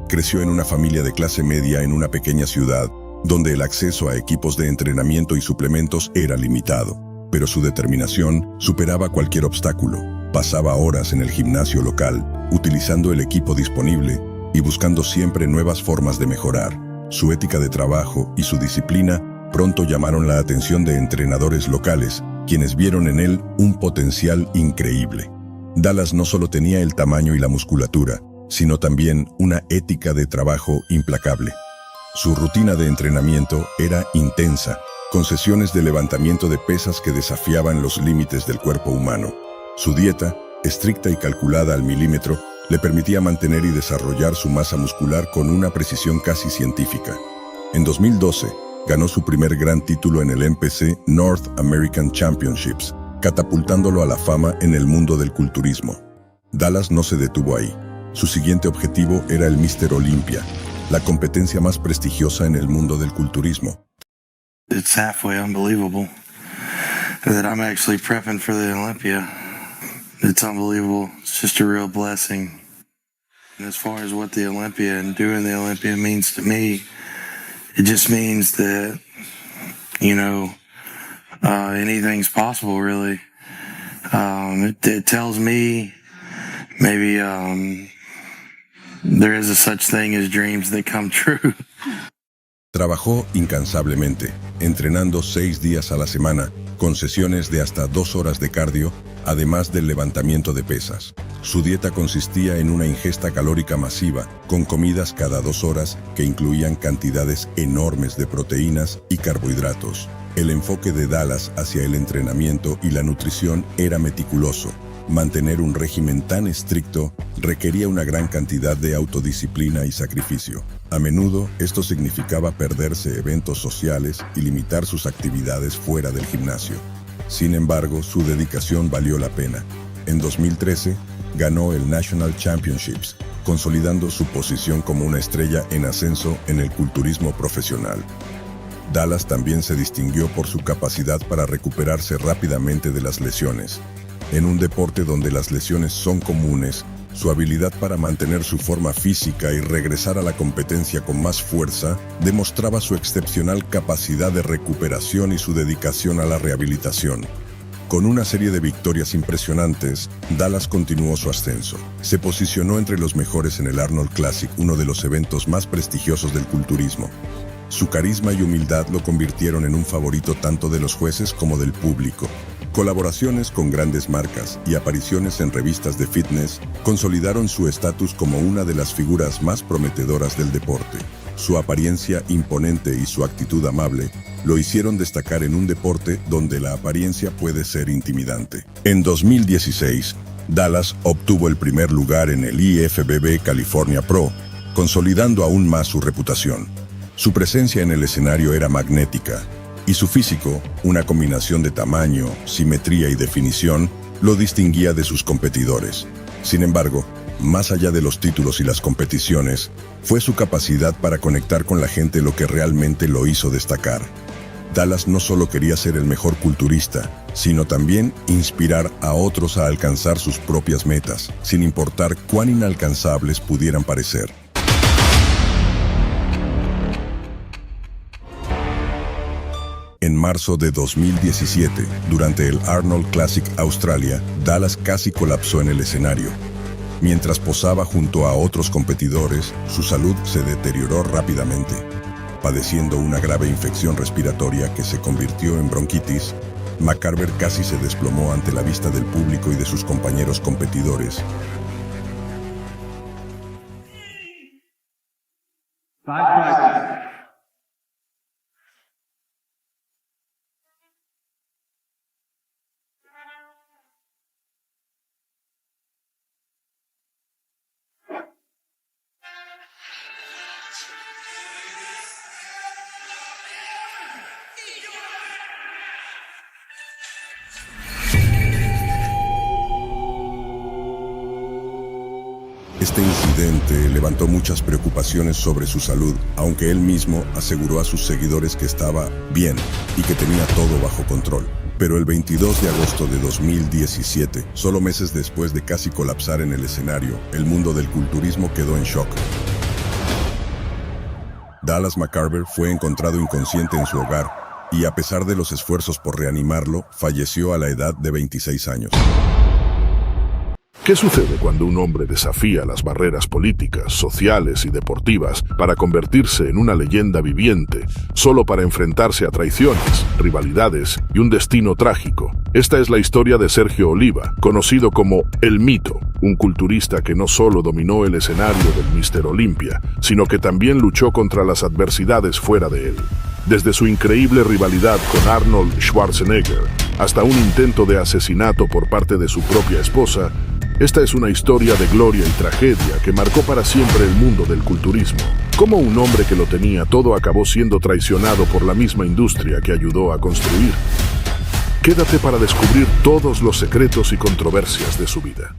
Creció en una familia de clase media en una pequeña ciudad, donde el acceso a equipos de entrenamiento y suplementos era limitado. Pero su determinación superaba cualquier obstáculo. Pasaba horas en el gimnasio local, utilizando el equipo disponible y buscando siempre nuevas formas de mejorar. Su ética de trabajo y su disciplina pronto llamaron la atención de entrenadores locales, quienes vieron en él un potencial increíble. Dallas no solo tenía el tamaño y la musculatura, sino también una ética de trabajo implacable. Su rutina de entrenamiento era intensa, con sesiones de levantamiento de pesas que desafiaban los límites del cuerpo humano. Su dieta, estricta y calculada al milímetro, le permitía mantener y desarrollar su masa muscular con una precisión casi científica. En 2012, ganó su primer gran título en el NPC North American Championships, catapultándolo a la fama en el mundo del culturismo. Dallas no se detuvo ahí. Su siguiente objetivo era el Mr. Olympia, la competencia más prestigiosa en el mundo del culturismo. It's halfway unbelievable that I'm actually prepping for the Olympia. It's unbelievable. It's just a real blessing. And as far as what the Olympia and doing the Olympia means to me, it just means that, anything's possible, really. It tells me maybe there is a such thing as dreams that come true. Trabajó incansablemente, entrenando 6 días a la semana, con sesiones de hasta 2 horas de cardio, además del levantamiento de pesas. Su dieta consistía en una ingesta calórica masiva, con comidas cada 2 horas que incluían cantidades enormes de proteínas y carbohidratos. El enfoque de Dallas hacia el entrenamiento y la nutrición era meticuloso. Mantener un régimen tan estricto requería una gran cantidad de autodisciplina y sacrificio. A menudo, esto significaba perderse eventos sociales y limitar sus actividades fuera del gimnasio. Sin embargo, su dedicación valió la pena. En 2013, ganó el National Championships, consolidando su posición como una estrella en ascenso en el culturismo profesional. Dallas también se distinguió por su capacidad para recuperarse rápidamente de las lesiones. En un deporte donde las lesiones son comunes, su habilidad para mantener su forma física y regresar a la competencia con más fuerza demostraba su excepcional capacidad de recuperación y su dedicación a la rehabilitación. Con una serie de victorias impresionantes, Dallas continuó su ascenso. Se posicionó entre los mejores en el Arnold Classic, uno de los eventos más prestigiosos del culturismo. Su carisma y humildad lo convirtieron en un favorito tanto de los jueces como del público. Colaboraciones con grandes marcas y apariciones en revistas de fitness consolidaron su estatus como una de las figuras más prometedoras del deporte. Su apariencia imponente y su actitud amable lo hicieron destacar en un deporte donde la apariencia puede ser intimidante. En 2016, Dallas obtuvo el primer lugar en el IFBB California Pro, consolidando aún más su reputación. Su presencia en el escenario era magnética, y su físico, una combinación de tamaño, simetría y definición, lo distinguía de sus competidores. Sin embargo, más allá de los títulos y las competiciones, fue su capacidad para conectar con la gente lo que realmente lo hizo destacar. Dallas no solo quería ser el mejor culturista, sino también inspirar a otros a alcanzar sus propias metas, sin importar cuán inalcanzables pudieran parecer. En marzo de 2017, durante el Arnold Classic Australia, Dallas casi colapsó en el escenario. Mientras posaba junto a otros competidores, su salud se deterioró rápidamente. Padeciendo una grave infección respiratoria que se convirtió en bronquitis, McCarver casi se desplomó ante la vista del público y de sus compañeros competidores. Este incidente levantó muchas preocupaciones sobre su salud, aunque él mismo aseguró a sus seguidores que estaba bien y que tenía todo bajo control. Pero el 22 de agosto de 2017, solo meses después de casi colapsar en el escenario, el mundo del culturismo quedó en shock. Dallas McCarver fue encontrado inconsciente en su hogar y, a pesar de los esfuerzos por reanimarlo, falleció a la edad de 26 años. ¿Qué sucede cuando un hombre desafía las barreras políticas, sociales y deportivas para convertirse en una leyenda viviente, solo para enfrentarse a traiciones, rivalidades y un destino trágico? Esta es la historia de Sergio Oliva, conocido como El Mito, un culturista que no solo dominó el escenario del Mr. Olympia, sino que también luchó contra las adversidades fuera de él. Desde su increíble rivalidad con Arnold Schwarzenegger hasta un intento de asesinato por parte de su propia esposa, esta es una historia de gloria y tragedia que marcó para siempre el mundo del culturismo. Cómo un hombre que lo tenía todo acabó siendo traicionado por la misma industria que ayudó a construir. Quédate para descubrir todos los secretos y controversias de su vida.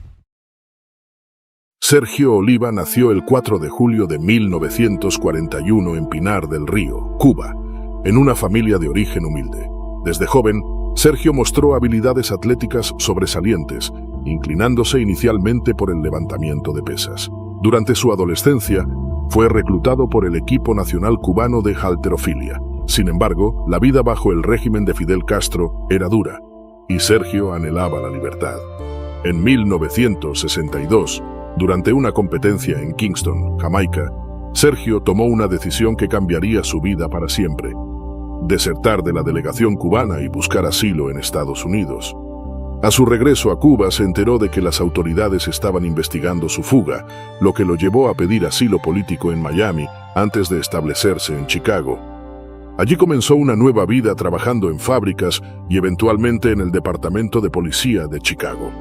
Sergio Oliva nació el 4 de julio de 1941 en Pinar del Río, Cuba, en una familia de origen humilde. Desde joven, Sergio mostró habilidades atléticas sobresalientes, inclinándose inicialmente por el levantamiento de pesas. Durante su adolescencia, fue reclutado por el equipo nacional cubano de halterofilia. Sin embargo, la vida bajo el régimen de Fidel Castro era dura, y Sergio anhelaba la libertad. En 1962, durante una competencia en Kingston, Jamaica, Sergio tomó una decisión que cambiaría su vida para siempre. desertar de la delegación cubana y buscar asilo en Estados Unidos. A su regreso a Cuba se enteró de que las autoridades estaban investigando su fuga, lo que lo llevó a pedir asilo político en Miami antes de establecerse en Chicago. Allí comenzó una nueva vida trabajando en fábricas y eventualmente en el Departamento de Policía de Chicago.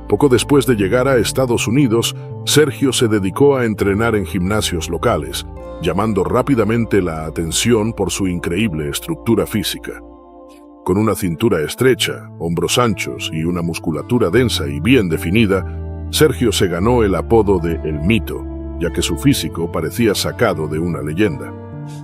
Poco después de llegar a Estados Unidos, Sergio se dedicó a entrenar en gimnasios locales, llamando rápidamente la atención por su increíble estructura física. Con una cintura estrecha, hombros anchos y una musculatura densa y bien definida, Sergio se ganó el apodo de El Mito, ya que su físico parecía sacado de una leyenda.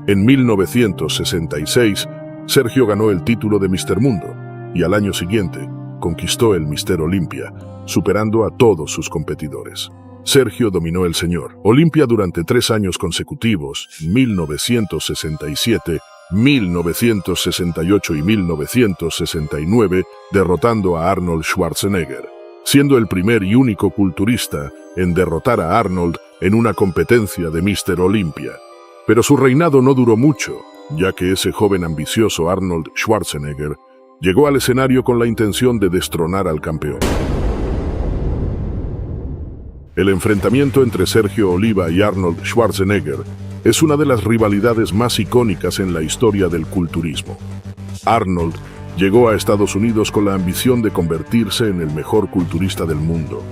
En 1966, Sergio ganó el título de Mr. Mundo y al año siguiente conquistó el Mr. Olympia, superando a todos sus competidores. Sergio dominó el señor Olympia durante 3 años consecutivos, 1967, 1968 y 1969, derrotando a Arnold Schwarzenegger, siendo el primer y único culturista en derrotar a Arnold en una competencia de Mr. Olympia. Pero su reinado no duró mucho, ya que ese joven ambicioso Arnold Schwarzenegger llegó al escenario con la intención de destronar al campeón. El enfrentamiento entre Sergio Oliva y Arnold Schwarzenegger es una de las rivalidades más icónicas en la historia del culturismo. Arnold llegó a Estados Unidos con la ambición de convertirse en el mejor culturista del mundo,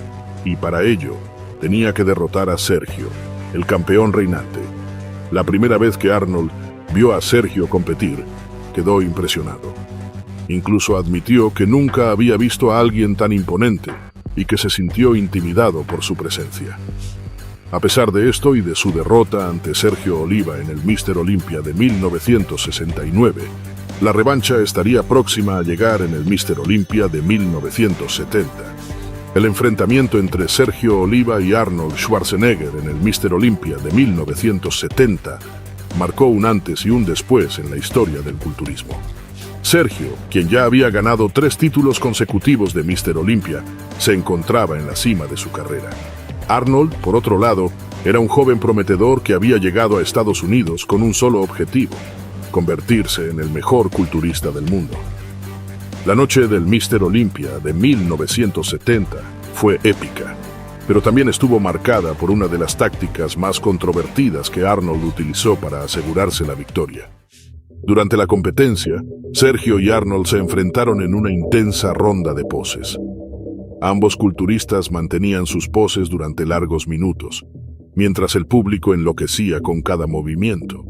y para ello tenía que derrotar a Sergio, el campeón reinante. La primera vez que Arnold vio a Sergio competir, quedó impresionado. Incluso admitió que nunca había visto a alguien tan imponente y que se sintió intimidado por su presencia. A pesar de esto y de su derrota ante Sergio Oliva en el Mr. Olympia de 1969, la revancha estaría próxima a llegar en el Mr. Olympia de 1970. El enfrentamiento entre Sergio Oliva y Arnold Schwarzenegger en el Mr. Olympia de 1970 marcó un antes y un después en la historia del culturismo. Sergio, quien ya había ganado 3 títulos consecutivos de Mr. Olympia, se encontraba en la cima de su carrera. Arnold, por otro lado, era un joven prometedor que había llegado a Estados Unidos con un solo objetivo: convertirse en el mejor culturista del mundo. La noche del Mr. Olympia de 1970 fue épica, pero también estuvo marcada por una de las tácticas más controvertidas que Arnold utilizó para asegurarse la victoria. Durante la competencia, Sergio y Arnold se enfrentaron en una intensa ronda de poses. Ambos culturistas mantenían sus poses durante largos minutos, mientras el público enloquecía con cada movimiento.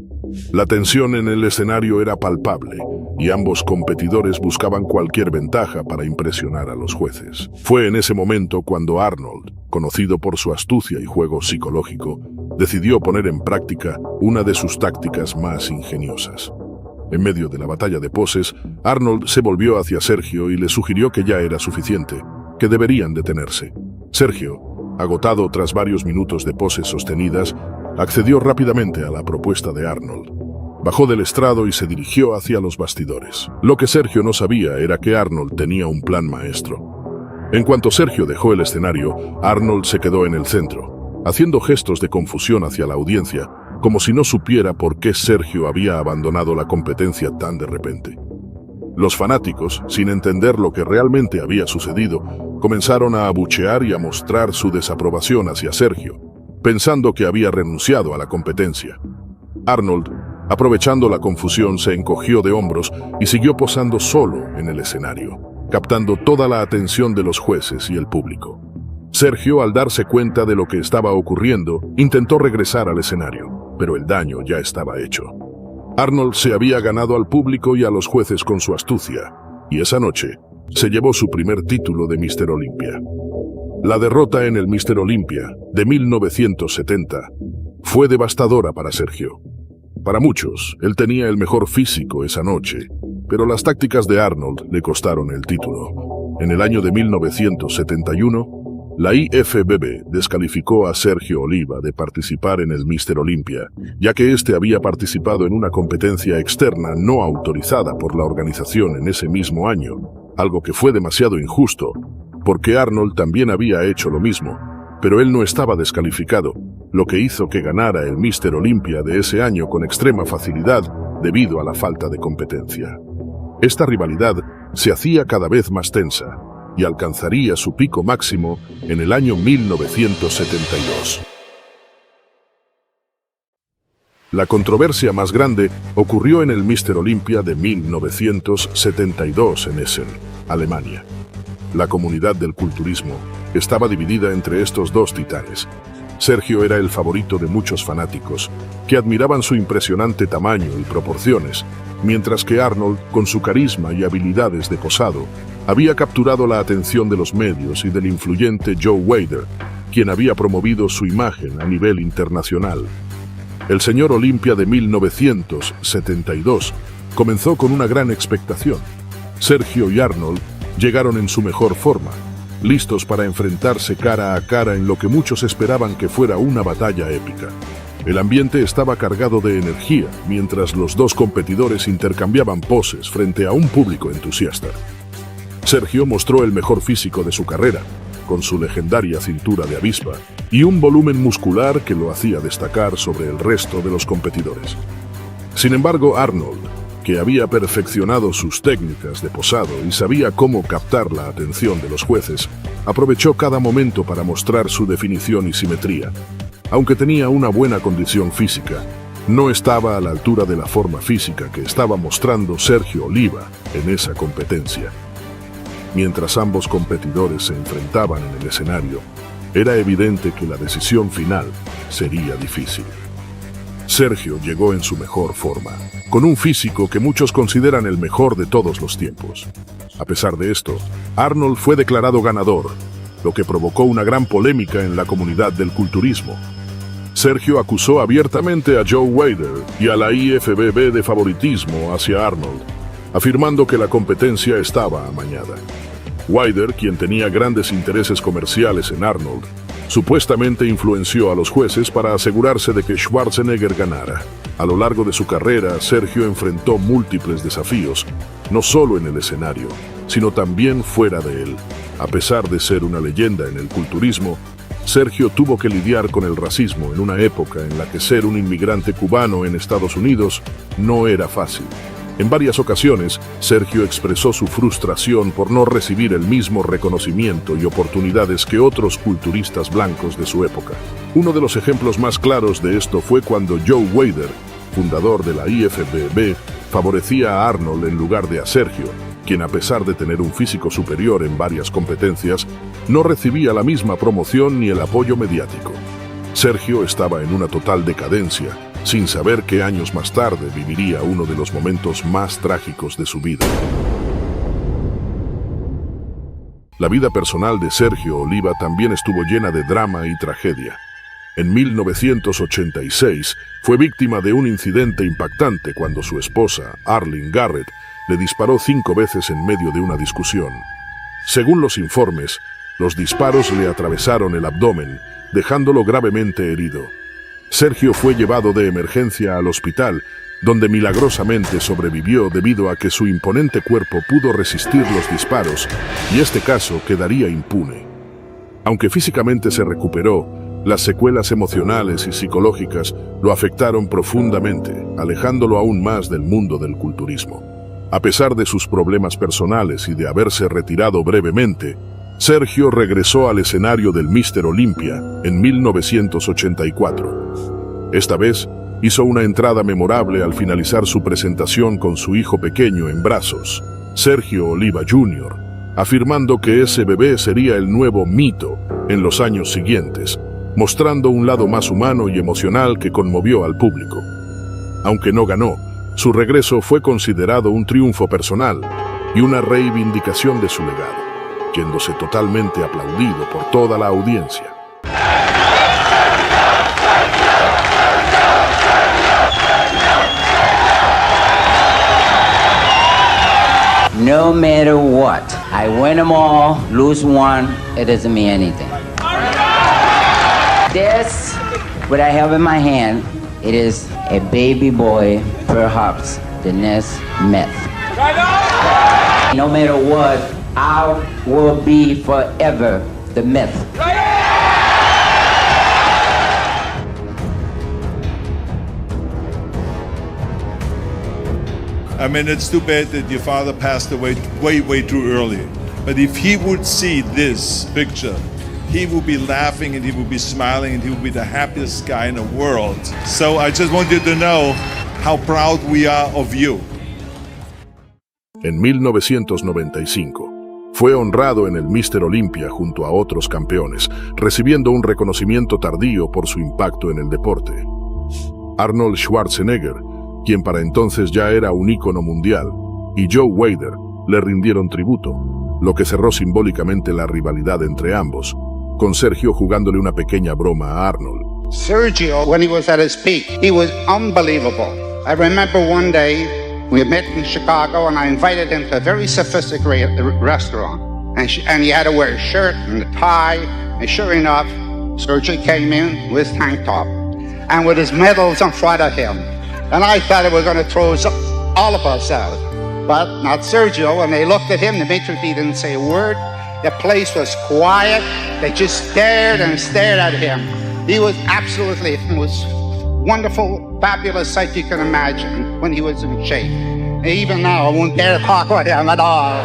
La tensión en el escenario era palpable, y ambos competidores buscaban cualquier ventaja para impresionar a los jueces. Fue en ese momento cuando Arnold, conocido por su astucia y juego psicológico, decidió poner en práctica una de sus tácticas más ingeniosas. En medio de la batalla de poses, Arnold se volvió hacia Sergio y le sugirió que ya era suficiente, que deberían detenerse. Sergio, agotado tras varios minutos de poses sostenidas, accedió rápidamente a la propuesta de Arnold. Bajó del estrado y se dirigió hacia los bastidores. Lo que Sergio no sabía era que Arnold tenía un plan maestro. En cuanto Sergio dejó el escenario, Arnold se quedó en el centro, haciendo gestos de confusión hacia la audiencia, como si no supiera por qué Sergio había abandonado la competencia tan de repente. Los fanáticos, sin entender lo que realmente había sucedido, comenzaron a abuchear y a mostrar su desaprobación hacia Sergio, pensando que había renunciado a la competencia. Arnold, aprovechando la confusión, se encogió de hombros y siguió posando solo en el escenario, captando toda la atención de los jueces y el público. Sergio, al darse cuenta de lo que estaba ocurriendo, intentó regresar al escenario, pero el daño ya estaba hecho. Arnold se había ganado al público y a los jueces con su astucia, y esa noche se llevó su primer título de Mr. Olympia. La derrota en el Mr. Olympia de 1970 fue devastadora para Sergio. Para muchos, él tenía el mejor físico esa noche, pero las tácticas de Arnold le costaron el título. En el año de 1971, la IFBB descalificó a Sergio Oliva de participar en el Mr. Olympia, ya que éste había participado en una competencia externa no autorizada por la organización en ese mismo año, algo que fue demasiado injusto, porque Arnold también había hecho lo mismo, pero él no estaba descalificado, lo que hizo que ganara el Mr. Olympia de ese año con extrema facilidad debido a la falta de competencia. Esta rivalidad se hacía cada vez más tensa y alcanzaría su pico máximo en el año 1972. La controversia más grande ocurrió en el Mr. Olympia de 1972 en Essen, Alemania. La comunidad del culturismo estaba dividida entre estos dos titanes. Sergio era el favorito de muchos fanáticos, que admiraban su impresionante tamaño y proporciones, mientras que Arnold, con su carisma y habilidades de posado, había capturado la atención de los medios y del influyente Joe Weider, quien había promovido su imagen a nivel internacional. El señor Olympia de 1972 comenzó con una gran expectación. Sergio y Arnold llegaron en su mejor forma, listos para enfrentarse cara a cara en lo que muchos esperaban que fuera una batalla épica. El ambiente estaba cargado de energía, mientras los dos competidores intercambiaban poses frente a un público entusiasta. Sergio mostró el mejor físico de su carrera, con su legendaria cintura de avispa y un volumen muscular que lo hacía destacar sobre el resto de los competidores. Sin embargo, Arnold, que había perfeccionado sus técnicas de posado y sabía cómo captar la atención de los jueces, aprovechó cada momento para mostrar su definición y simetría. Aunque tenía una buena condición física, no estaba a la altura de la forma física que estaba mostrando Sergio Oliva en esa competencia. Mientras ambos competidores se enfrentaban en el escenario, era evidente que la decisión final sería difícil. Sergio llegó en su mejor forma, con un físico que muchos consideran el mejor de todos los tiempos. A pesar de esto, Arnold fue declarado ganador, lo que provocó una gran polémica en la comunidad del culturismo. Sergio acusó abiertamente a Joe Weider y a la IFBB de favoritismo hacia Arnold, afirmando que la competencia estaba amañada. Weider, quien tenía grandes intereses comerciales en Arnold, supuestamente influenció a los jueces para asegurarse de que Schwarzenegger ganara. A lo largo de su carrera, Sergio enfrentó múltiples desafíos, no solo en el escenario, sino también fuera de él. A pesar de ser una leyenda en el culturismo, Sergio tuvo que lidiar con el racismo en una época en la que ser un inmigrante cubano en Estados Unidos no era fácil. En varias ocasiones, Sergio expresó su frustración por no recibir el mismo reconocimiento y oportunidades que otros culturistas blancos de su época. Uno de los ejemplos más claros de esto fue cuando Joe Weider, fundador de la IFBB, favorecía a Arnold en lugar de a Sergio, quien a pesar de tener un físico superior en varias competencias, no recibía la misma promoción ni el apoyo mediático. Sergio estaba en una total decadencia, sin saber que años más tarde viviría uno de los momentos más trágicos de su vida. La vida personal de Sergio Oliva también estuvo llena de drama y tragedia. En 1986 fue víctima de un incidente impactante cuando su esposa, Arlene Garrett, le disparó 5 veces en medio de una discusión. Según los informes, los disparos le atravesaron el abdomen, dejándolo gravemente herido. Sergio fue llevado de emergencia al hospital, donde milagrosamente sobrevivió debido a que su imponente cuerpo pudo resistir los disparos y este caso quedaría impune. Aunque físicamente se recuperó, las secuelas emocionales y psicológicas lo afectaron profundamente, alejándolo aún más del mundo del culturismo. A pesar de sus problemas personales y de haberse retirado brevemente, Sergio regresó al escenario del Mr. Olympia en 1984. Esta vez, hizo una entrada memorable al finalizar su presentación con su hijo pequeño en brazos, Sergio Oliva Jr., afirmando que ese bebé sería el nuevo mito en los años siguientes, mostrando un lado más humano y emocional que conmovió al público. Aunque no ganó, su regreso fue considerado un triunfo personal y una reivindicación de su legado, yéndose totalmente aplaudido por toda la audiencia. No matter what, I win them all, lose one, it doesn't mean anything. This, what I have in my hand, it is a baby boy, perhaps the next myth. No matter what, I will be forever the myth. I mean, it's too bad that your father passed away way too early. But if he would see this picture, he would be laughing and he would be smiling and he would be the happiest guy in the world. So I just want you to know how proud we are of you. En 1995, fue honrado en el Mr. Olympia junto a otros campeones, recibiendo un reconocimiento tardío por su impacto en el deporte. Arnold Schwarzenegger, quien para entonces ya era un ícono mundial, y Joe Weider le rindieron tributo, lo que cerró simbólicamente la rivalidad entre ambos, con Sergio jugándole una pequeña broma a Arnold. Sergio, when he was at his peak, he was unbelievable. I remember one day we met in Chicago and I invited him to a very sophisticated restaurant. And he had to wear a shirt and a tie. And sure enough, Sergio came in with tank top and with his medals in front of him. And I thought it was going to throw all of us out. But not Sergio. When they looked at him, Dimitri didn't say a word. The place was quiet. They just stared and stared at him. He was absolutely, it was wonderful, fabulous sight you can imagine when he was in shape. And even now, I won't dare talk with him at all.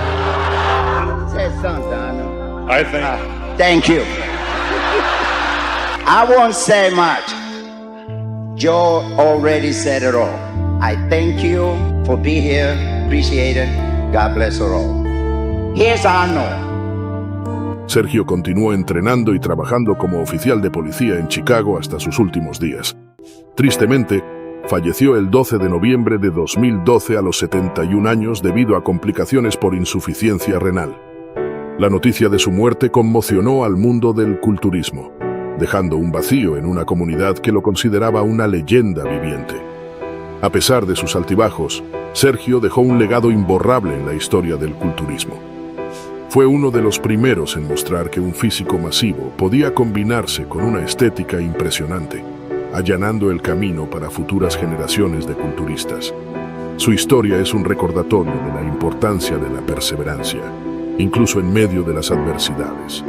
Say something, Arnold. I think. Thank you. I won't say much. Joe already said it all. I thank you for being here. Appreciate it. God bless you all. Here's Arnold. Sergio continuó entrenando y trabajando como oficial de policía en Chicago hasta sus últimos días. Tristemente, falleció el 12 de noviembre de 2012 a los 71 años debido a complicaciones por insuficiencia renal. La noticia de su muerte conmocionó al mundo del culturismo, dejando un vacío en una comunidad que lo consideraba una leyenda viviente. A pesar de sus altibajos, Sergio dejó un legado imborrable en la historia del culturismo. Fue uno de los primeros en mostrar que un físico masivo podía combinarse con una estética impresionante, allanando el camino para futuras generaciones de culturistas. Su historia es un recordatorio de la importancia de la perseverancia, incluso en medio de las adversidades.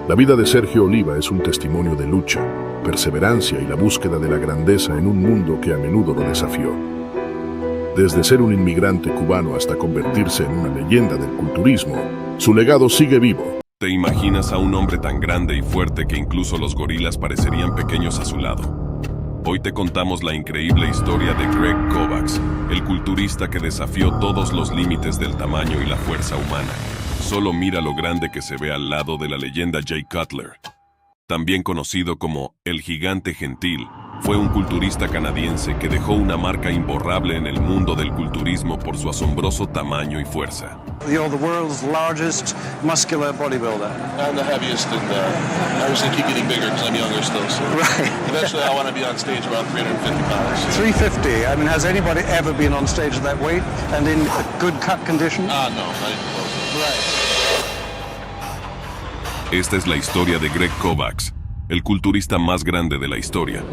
La vida de Sergio Oliva es un testimonio de lucha, perseverancia y la búsqueda de la grandeza en un mundo que a menudo lo desafió. Desde ser un inmigrante cubano hasta convertirse en una leyenda del culturismo, su legado sigue vivo. ¿Te imaginas a un hombre tan grande y fuerte que incluso los gorilas parecerían pequeños a su lado? Hoy te contamos la increíble historia de Greg Kovacs, el culturista que desafió todos los límites del tamaño y la fuerza humana. Solo mira lo grande que se ve al lado de la leyenda Jay Cutler. También conocido como el Gigante Gentil, fue un culturista canadiense que dejó una marca imborrable en el mundo del culturismo por su asombroso tamaño y fuerza. You're the world's largest muscular bodybuilder. I'm the heaviest, and I was going to keep getting bigger because I'm younger still. So right. Eventually, I want to be on stage around 350 pounds. 350. I mean, has anybody ever been on stage at that weight and in good cut condition? No, not even close. Right. Esta es la historia de Greg Kovacs, el culturista más grande de la historia.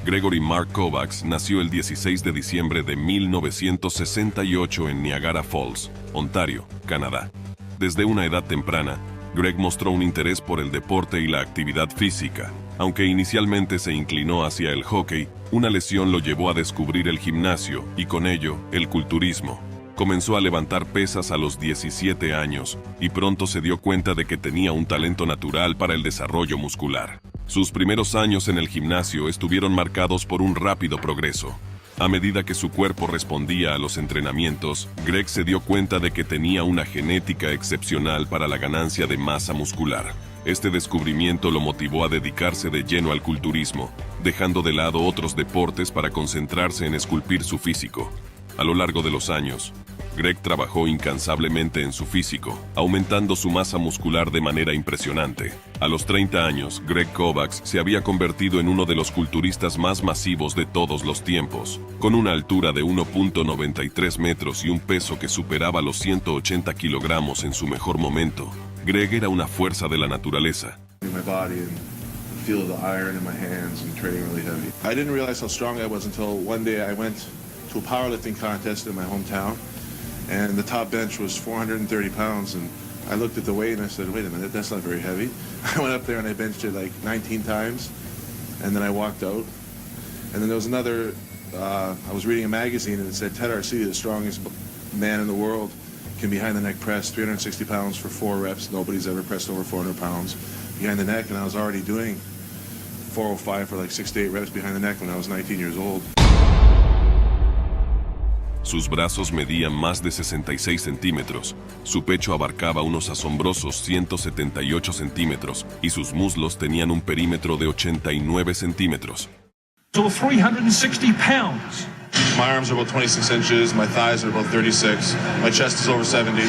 Gregory Mark Kovacs nació el 16 de diciembre de 1968 en Niagara Falls, Ontario, Canadá. Desde una edad temprana, Greg mostró un interés por el deporte y la actividad física. Aunque inicialmente se inclinó hacia el hockey, una lesión lo llevó a descubrir el gimnasio y con ello, el culturismo. Comenzó a levantar pesas a los 17 años y pronto se dio cuenta de que tenía un talento natural para el desarrollo muscular. Sus primeros años en el gimnasio estuvieron marcados por un rápido progreso. A medida que su cuerpo respondía a los entrenamientos, Greg se dio cuenta de que tenía una genética excepcional para la ganancia de masa muscular. Este descubrimiento lo motivó a dedicarse de lleno al culturismo, dejando de lado otros deportes para concentrarse en esculpir su físico. A lo largo de los años, Greg trabajó incansablemente en su físico, aumentando su masa muscular de manera impresionante. A los 30 años, Greg Kovacs se había convertido en uno de los culturistas más masivos de todos los tiempos. Con una altura de 1.93 metros y un peso que superaba los 180 kilogramos en su mejor momento, Greg era una fuerza de la naturaleza. My body and feel the iron in my hands and training really heavy. I didn't realize how strong I was until one day I went to a powerlifting contest in my hometown, and the top bench was 430 pounds, and I looked at the weight and I said, wait a minute, that's not very heavy. I went up there and I benched it like 19 times, and then I walked out. And then there was another, I was reading a magazine and it said Ted Arcidi, the strongest man in the world, can behind the neck press 360 pounds for 4 reps. Nobody's ever pressed over 400 pounds behind the neck, and I was already doing 405 for like 6 to 8 reps behind the neck when I was 19 years old. Sus brazos medían más de 66 centímetros, su pecho abarcaba unos asombrosos 178 centímetros y sus muslos tenían un perímetro de 89 centímetros. So 360 pounds. My arms are about 26 inches, my thighs are about 36, my chest is over 70,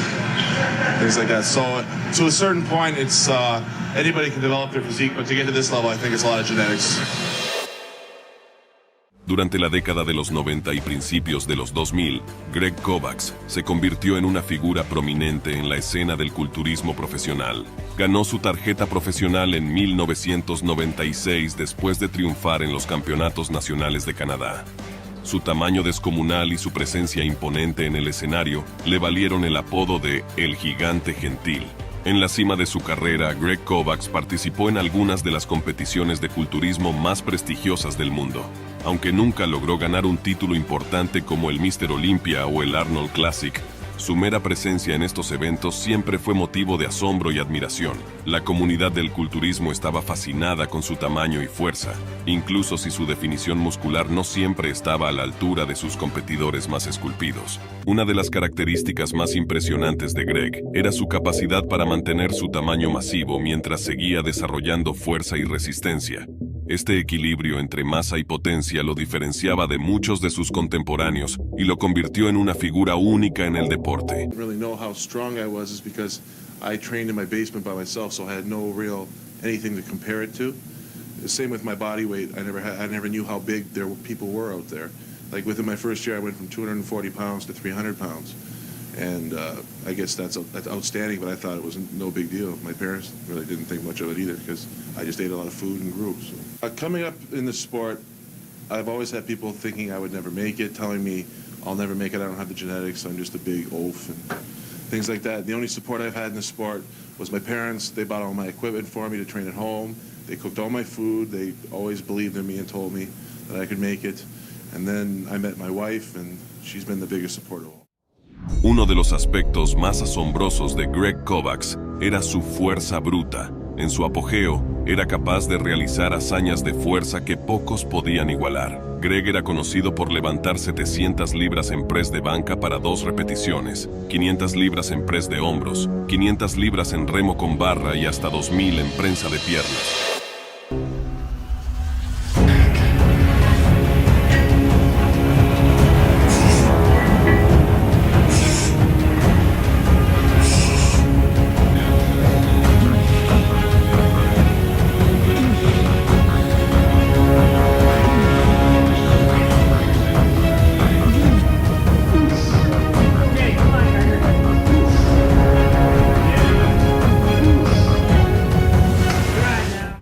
things like that. So to a certain point, it's anybody can develop their physique, but to get to this level, I think it's a lot of genetics. Durante la década de los 90 y principios de los 2000, Greg Kovacs se convirtió en una figura prominente en la escena del culturismo profesional. Ganó su tarjeta profesional en 1996 después de triunfar en los campeonatos nacionales de Canadá. Su tamaño descomunal y su presencia imponente en el escenario le valieron el apodo de El Gigante Gentil. En la cima de su carrera, Greg Kovacs participó en algunas de las competiciones de culturismo más prestigiosas del mundo. Aunque nunca logró ganar un título importante como el Mr. Olympia o el Arnold Classic, su mera presencia en estos eventos siempre fue motivo de asombro y admiración. La comunidad del culturismo estaba fascinada con su tamaño y fuerza, incluso si su definición muscular no siempre estaba a la altura de sus competidores más esculpidos. Una de las características más impresionantes de Greg era su capacidad para mantener su tamaño masivo mientras seguía desarrollando fuerza y resistencia. Este equilibrio entre masa y potencia lo diferenciaba de muchos de sus contemporáneos y lo convirtió en una figura única en el deporte. I didn't really know how strong I was is because I trained in my basement by myself, so I had no real anything to compare it to. The same with my body weight. I never knew how big people were out there. Like within my first year, I went from 240 pounds to 300 pounds. And I guess that's outstanding, but I thought it was no big deal. My parents really didn't think much of it either because I just ate a lot of food and grew. So. Coming up in the sport, I've always had people thinking I would never make it, telling me I'll never make it, I don't have the genetics, I'm just a big oaf, and things like that. The only support I've had in the sport was my parents. They bought all my equipment for me to train at home. They cooked all my food. They always believed in me and told me that I could make it. And then I met my wife, and she's been the biggest support of all. Uno de los aspectos más asombrosos de Greg Kovacs era su fuerza bruta. En su apogeo, era capaz de realizar hazañas de fuerza que pocos podían igualar. Greg era conocido por levantar 700 libras en press de banca para 2 repeticiones, 500 libras en press de hombros, 500 libras en remo con barra y hasta 2000 en prensa de piernas.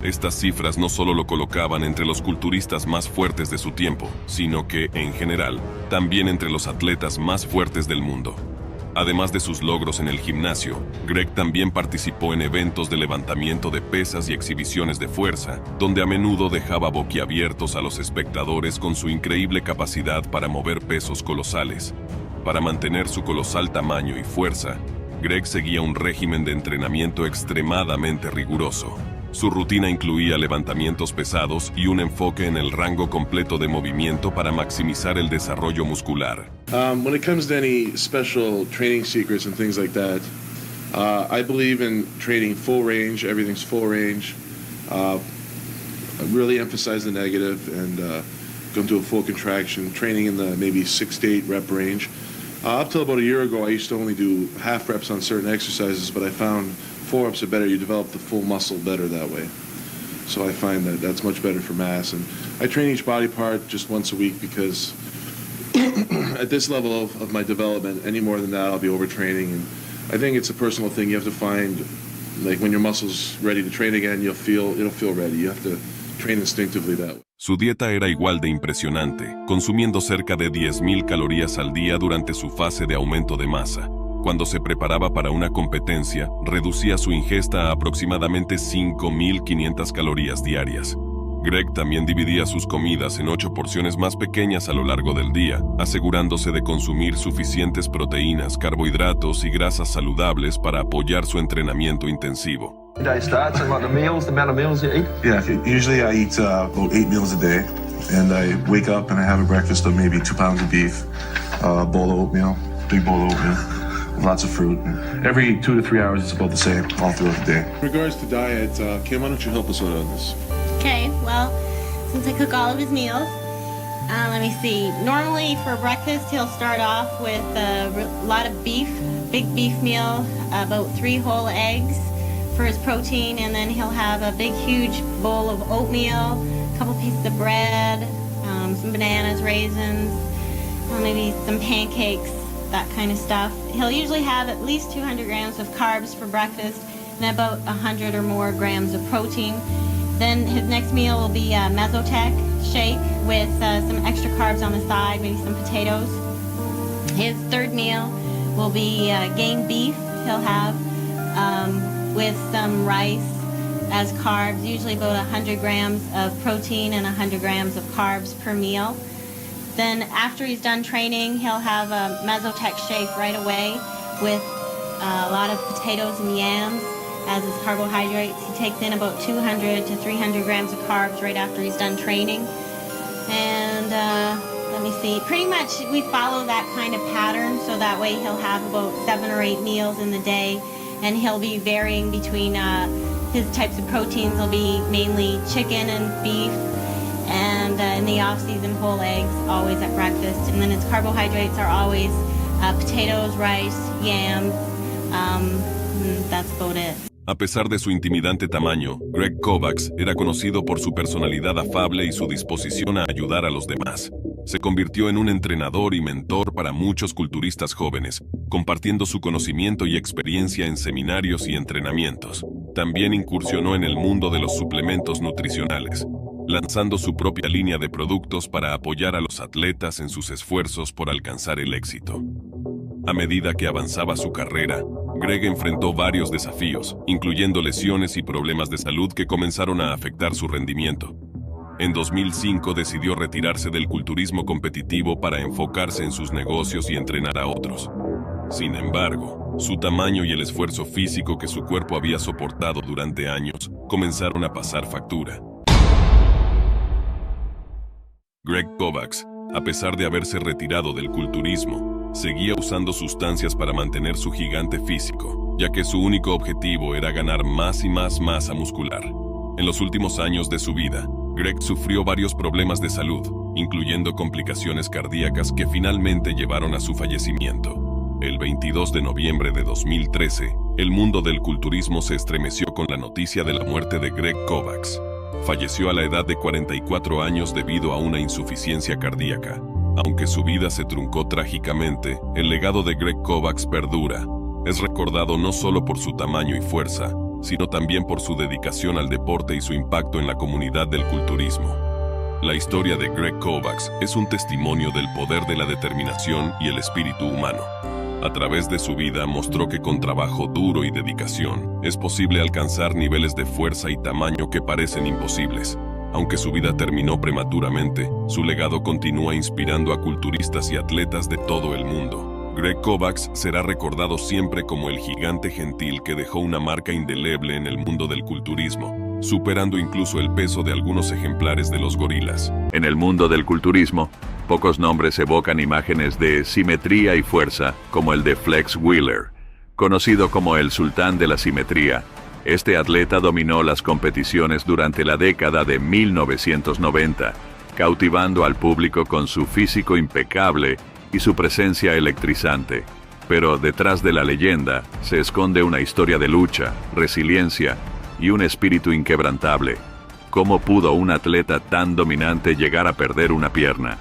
Estas cifras no solo lo colocaban entre los culturistas más fuertes de su tiempo, sino que, en general, también entre los atletas más fuertes del mundo. Además de sus logros en el gimnasio, Greg también participó en eventos de levantamiento de pesas y exhibiciones de fuerza, donde a menudo dejaba boquiabiertos a los espectadores con su increíble capacidad para mover pesos colosales. Para mantener su colosal tamaño y fuerza, Greg seguía un régimen de entrenamiento extremadamente riguroso. Su rutina incluía levantamientos pesados y un enfoque en el rango completo de movimiento para maximizar el desarrollo muscular. When it comes to any special training secrets and things like that, I believe in training full range. Everything's full range. I really emphasize the negative and go into a full contraction. Training in the maybe 6 to 8 rep range. Up till about a year ago, I used to only do half reps on certain exercises, but I found 4 reps are better. You develop the full muscle better that way. So I find that that's much better for mass. And I train each body part just once a week because at this level of my development, any more than that, I'll be overtraining. And I think it's a personal thing. You have to find Like when your muscles ready to train again, it'll feel ready. You have to train instinctively that way. Su dieta era igual de impresionante, consumiendo cerca de 10.000 calorías al día durante su fase de aumento de masa. Cuando se preparaba para una competencia, reducía su ingesta a aproximadamente 5.500 calorías diarias. Greg también dividía sus comidas en 8 porciones más pequeñas a lo largo del día, asegurándose de consumir suficientes proteínas, carbohidratos y grasas saludables para apoyar su entrenamiento intensivo. Day starts and like the amount of meals you eat? Yeah, usually I eat about 8 meals a day, and I wake up and I have a breakfast of maybe 2 pounds of beef, a bowl of oatmeal, big bowl of oatmeal, lots of fruit. And every 2 to 3 hours, it's about the same all throughout the day. In regards to diet, Kim, why don't you help us out on this? Okay, well, since I cook all of his meals, let me see. Normally for breakfast, he'll start off with a lot of beef, big beef meal, about 3 whole eggs for his protein, and then he'll have a big, huge bowl of oatmeal, a couple pieces of bread, some bananas, raisins, maybe some pancakes, that kind of stuff. He'll usually have at least 200 grams of carbs for breakfast and about 100 or more grams of protein. Then his next meal will be a Mesotech shake with some extra carbs on the side, maybe some potatoes. His third meal will be game beef he'll have with some rice as carbs, usually about 100 grams of protein and 100 grams of carbs per meal. Then after he's done training, he'll have a Mesotech shake right away with a lot of potatoes and yams as his carbohydrates. He takes in about 200 to 300 grams of carbs right after he's done training. And let me see, pretty much we follow that kind of pattern, so that way he'll have about 7 or 8 meals in the day, and he'll be varying between his types of proteins will be mainly chicken and beef, and in the off-season whole eggs always at breakfast. And then his carbohydrates are always potatoes, rice, yams, that's about it. A pesar de su intimidante tamaño, Greg Kovacs era conocido por su personalidad afable y su disposición a ayudar a los demás. Se convirtió en un entrenador y mentor para muchos culturistas jóvenes, compartiendo su conocimiento y experiencia en seminarios y entrenamientos. También incursionó en el mundo de los suplementos nutricionales, lanzando su propia línea de productos para apoyar a los atletas en sus esfuerzos por alcanzar el éxito. A medida que avanzaba su carrera, Greg enfrentó varios desafíos, incluyendo lesiones y problemas de salud que comenzaron a afectar su rendimiento. En 2005 decidió retirarse del culturismo competitivo para enfocarse en sus negocios y entrenar a otros. Sin embargo, su tamaño y el esfuerzo físico que su cuerpo había soportado durante años comenzaron a pasar factura. Greg Kovacs, a pesar de haberse retirado del culturismo, seguía usando sustancias para mantener su gigante físico, ya que su único objetivo era ganar más y más masa muscular. En los últimos años de su vida, Greg sufrió varios problemas de salud, incluyendo complicaciones cardíacas que finalmente llevaron a su fallecimiento. El 22 de noviembre de 2013, el mundo del culturismo se estremeció con la noticia de la muerte de Greg Kovacs. Falleció a la edad de 44 años debido a una insuficiencia cardíaca. Aunque su vida se truncó trágicamente, el legado de Greg Kovacs perdura. Es recordado no solo por su tamaño y fuerza, sino también por su dedicación al deporte y su impacto en la comunidad del culturismo. La historia de Greg Kovacs es un testimonio del poder de la determinación y el espíritu humano. A través de su vida mostró que con trabajo duro y dedicación es posible alcanzar niveles de fuerza y tamaño que parecen imposibles. Aunque su vida terminó prematuramente, su legado continúa inspirando a culturistas y atletas de todo el mundo. Greg Kovacs será recordado siempre como el gigante gentil que dejó una marca indeleble en el mundo del culturismo, superando incluso el peso de algunos ejemplares de los gorilas. En el mundo del culturismo, pocos nombres evocan imágenes de simetría y fuerza como el de Flex Wheeler, conocido como el sultán de la simetría. Este atleta dominó las competiciones durante la década de 1990, cautivando al público con su físico impecable y su presencia electrizante. Pero detrás de la leyenda se esconde una historia de lucha, resiliencia y un espíritu inquebrantable. ¿Cómo pudo un atleta tan dominante llegar a perder una pierna?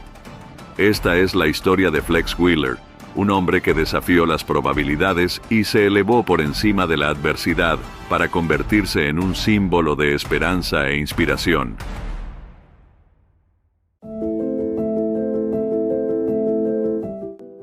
Esta es la historia de Flex Wheeler, un hombre que desafió las probabilidades y se elevó por encima de la adversidad para convertirse en un símbolo de esperanza e inspiración.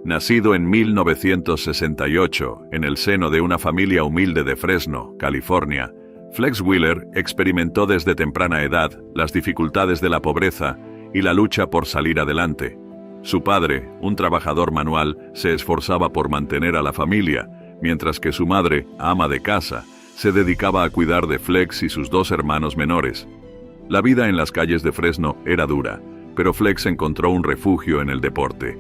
Nacido en 1968 en el seno de una familia humilde de Fresno, California, Flex Wheeler experimentó desde temprana edad las dificultades de la pobreza y la lucha por salir adelante. Su padre, un trabajador manual, se esforzaba por mantener a la familia, mientras que su madre, ama de casa, se dedicaba a cuidar de Flex y sus 2 hermanos menores. La vida en las calles de Fresno era dura, pero Flex encontró un refugio en el deporte.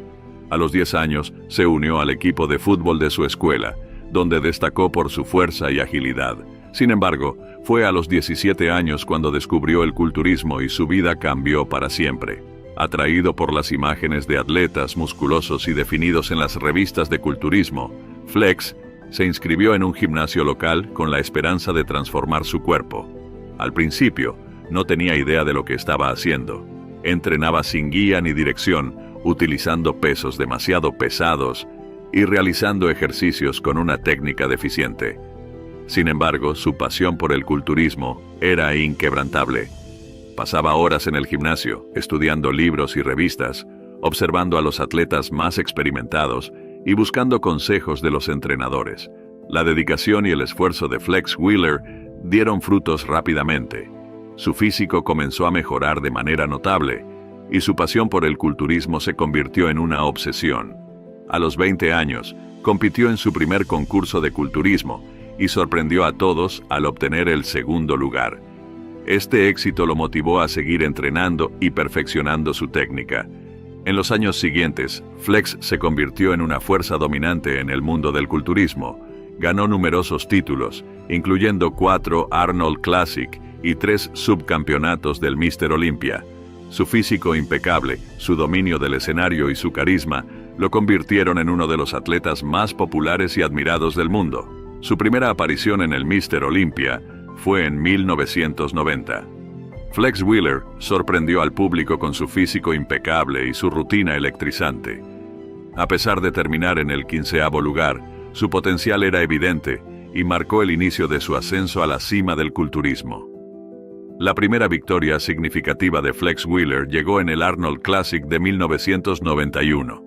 A los 10 años, se unió al equipo de fútbol de su escuela, donde destacó por su fuerza y agilidad. Sin embargo, fue a los 17 años cuando descubrió el culturismo y su vida cambió para siempre. Atraído por las imágenes de atletas musculosos y definidos en las revistas de culturismo, Flex se inscribió en un gimnasio local con la esperanza de transformar su cuerpo. Al principio, no tenía idea de lo que estaba haciendo. Entrenaba sin guía ni dirección, utilizando pesos demasiado pesados y realizando ejercicios con una técnica deficiente. Sin embargo, su pasión por el culturismo era inquebrantable. Pasaba horas en el gimnasio, estudiando libros y revistas, observando a los atletas más experimentados y buscando consejos de los entrenadores. La dedicación y el esfuerzo de Flex Wheeler dieron frutos rápidamente. Su físico comenzó a mejorar de manera notable, y su pasión por el culturismo se convirtió en una obsesión. A los 20 años, compitió en su primer concurso de culturismo y sorprendió a todos al obtener el 2º lugar. Este éxito lo motivó a seguir entrenando y perfeccionando su técnica. En los años siguientes, Flex se convirtió en una fuerza dominante en el mundo del culturismo. Ganó numerosos títulos, incluyendo 4 Arnold Classic y 3 subcampeonatos del Mr. Olympia. Su físico impecable, su dominio del escenario y su carisma lo convirtieron en uno de los atletas más populares y admirados del mundo. Su primera aparición en el Mr. Olympia fue en 1990. Flex Wheeler sorprendió al público con su físico impecable y su rutina electrizante. A pesar de terminar en el 15º lugar, su potencial era evidente y marcó el inicio de su ascenso a la cima del culturismo. La primera victoria significativa de Flex Wheeler llegó en el Arnold Classic de 1991.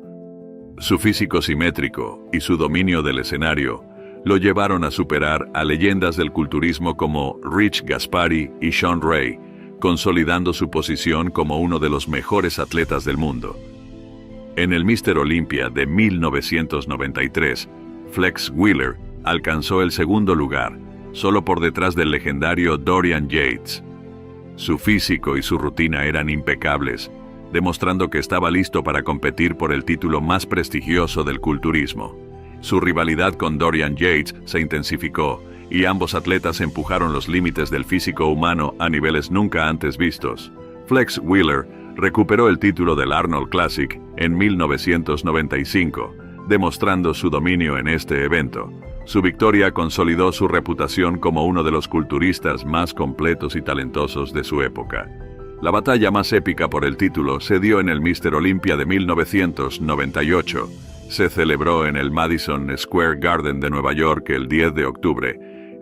Su físico simétrico y su dominio del escenario lo llevaron a superar a leyendas del culturismo como Rich Gaspari y Sean Ray, consolidando su posición como uno de los mejores atletas del mundo. En el Mr. Olympia de 1993, Flex Wheeler alcanzó el 2º lugar, solo por detrás del legendario Dorian Yates. Su físico y su rutina eran impecables, demostrando que estaba listo para competir por el título más prestigioso del culturismo. Su rivalidad con Dorian Yates se intensificó, y ambos atletas empujaron los límites del físico humano a niveles nunca antes vistos. Flex Wheeler recuperó el título del Arnold Classic en 1995, demostrando su dominio en este evento. Su victoria consolidó su reputación como uno de los culturistas más completos y talentosos de su época. La batalla más épica por el título se dio en el Mr. Olympia de 1998. Se celebró en el Madison Square Garden de Nueva York el 10 de octubre,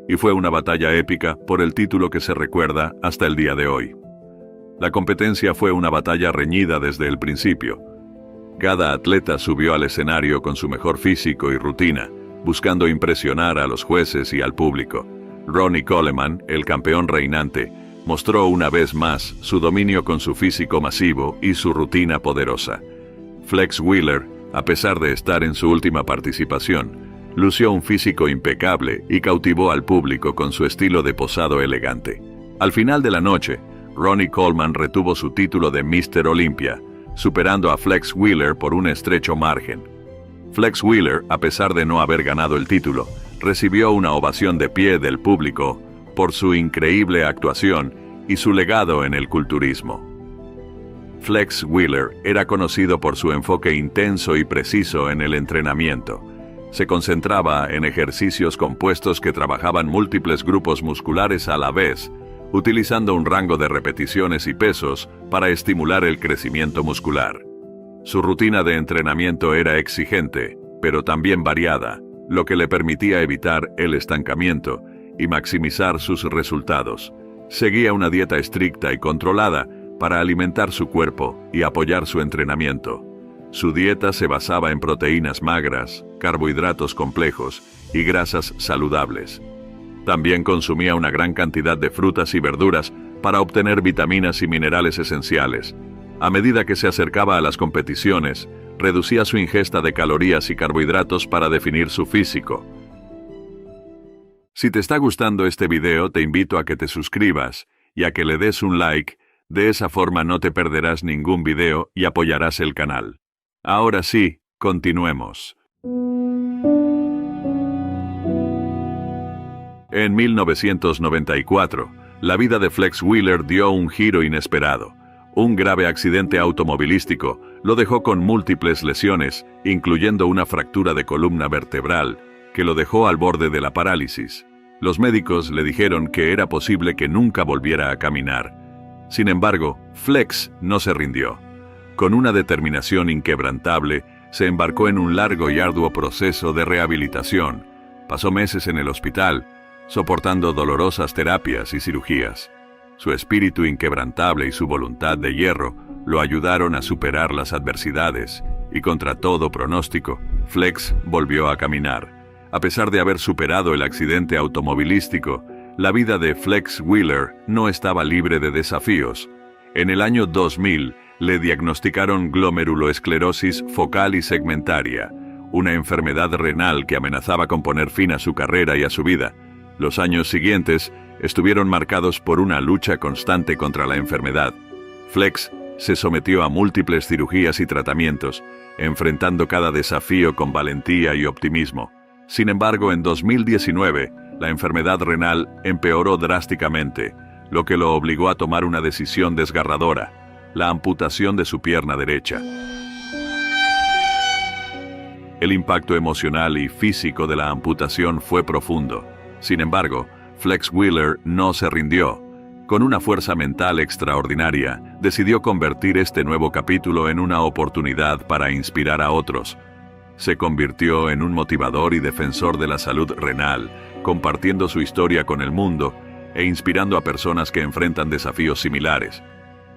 y fue una batalla épica por el título que se recuerda hasta el día de hoy. La competencia fue una batalla reñida desde el principio. Cada atleta subió al escenario con su mejor físico y rutina, buscando impresionar a los jueces y al público. Ronnie Coleman, el campeón reinante, mostró una vez más su dominio con su físico masivo y su rutina poderosa. Flex Wheeler, a pesar de estar en su última participación, lució un físico impecable y cautivó al público con su estilo de posado elegante. Al final de la noche, Ronnie Coleman retuvo su título de Mr. Olympia, superando a Flex Wheeler por un estrecho margen. Flex Wheeler, a pesar de no haber ganado el título, recibió una ovación de pie del público por su increíble actuación y su legado en el culturismo. Flex Wheeler era conocido por su enfoque intenso y preciso en el entrenamiento. Se concentraba en ejercicios compuestos que trabajaban múltiples grupos musculares a la vez, utilizando un rango de repeticiones y pesos para estimular el crecimiento muscular. Su rutina de entrenamiento era exigente, pero también variada, lo que le permitía evitar el estancamiento y maximizar sus resultados. Seguía una dieta estricta y controlada para alimentar su cuerpo y apoyar su entrenamiento. Su dieta se basaba en proteínas magras, carbohidratos complejos y grasas saludables. También consumía una gran cantidad de frutas y verduras para obtener vitaminas y minerales esenciales. A medida que se acercaba a las competiciones, reducía su ingesta de calorías y carbohidratos para definir su físico. Si te está gustando este video, te invito a que te suscribas y a que le des un like. De esa forma no te perderás ningún video y apoyarás el canal. Ahora sí, continuemos. En 1994, la vida de Flex Wheeler dio un giro inesperado. Un grave accidente automovilístico lo dejó con múltiples lesiones, incluyendo una fractura de columna vertebral, que lo dejó al borde de la parálisis. Los médicos le dijeron que era posible que nunca volviera a caminar. Sin embargo, Flex no se rindió. Con una determinación inquebrantable, se embarcó en un largo y arduo proceso de rehabilitación. Pasó meses en el hospital, soportando dolorosas terapias y cirugías. Su espíritu inquebrantable y su voluntad de hierro lo ayudaron a superar las adversidades, y contra todo pronóstico, Flex volvió a caminar. A pesar de haber superado el accidente automovilístico, la vida de Flex Wheeler no estaba libre de desafíos. En el año 2000, le diagnosticaron glomeruloesclerosis focal y segmentaria, una enfermedad renal que amenazaba con poner fin a su carrera y a su vida. Los años siguientes estuvieron marcados por una lucha constante contra la enfermedad. Flex se sometió a múltiples cirugías y tratamientos, enfrentando cada desafío con valentía y optimismo. Sin embargo, en 2019, la enfermedad renal empeoró drásticamente, lo que lo obligó a tomar una decisión desgarradora: la amputación de su pierna derecha. El impacto emocional y físico de la amputación fue profundo. Sin embargo, Flex Wheeler no se rindió. Con una fuerza mental extraordinaria, decidió convertir este nuevo capítulo en una oportunidad para inspirar a otros. Se convirtió en un motivador y defensor de la salud renal, compartiendo su historia con el mundo e inspirando a personas que enfrentan desafíos similares.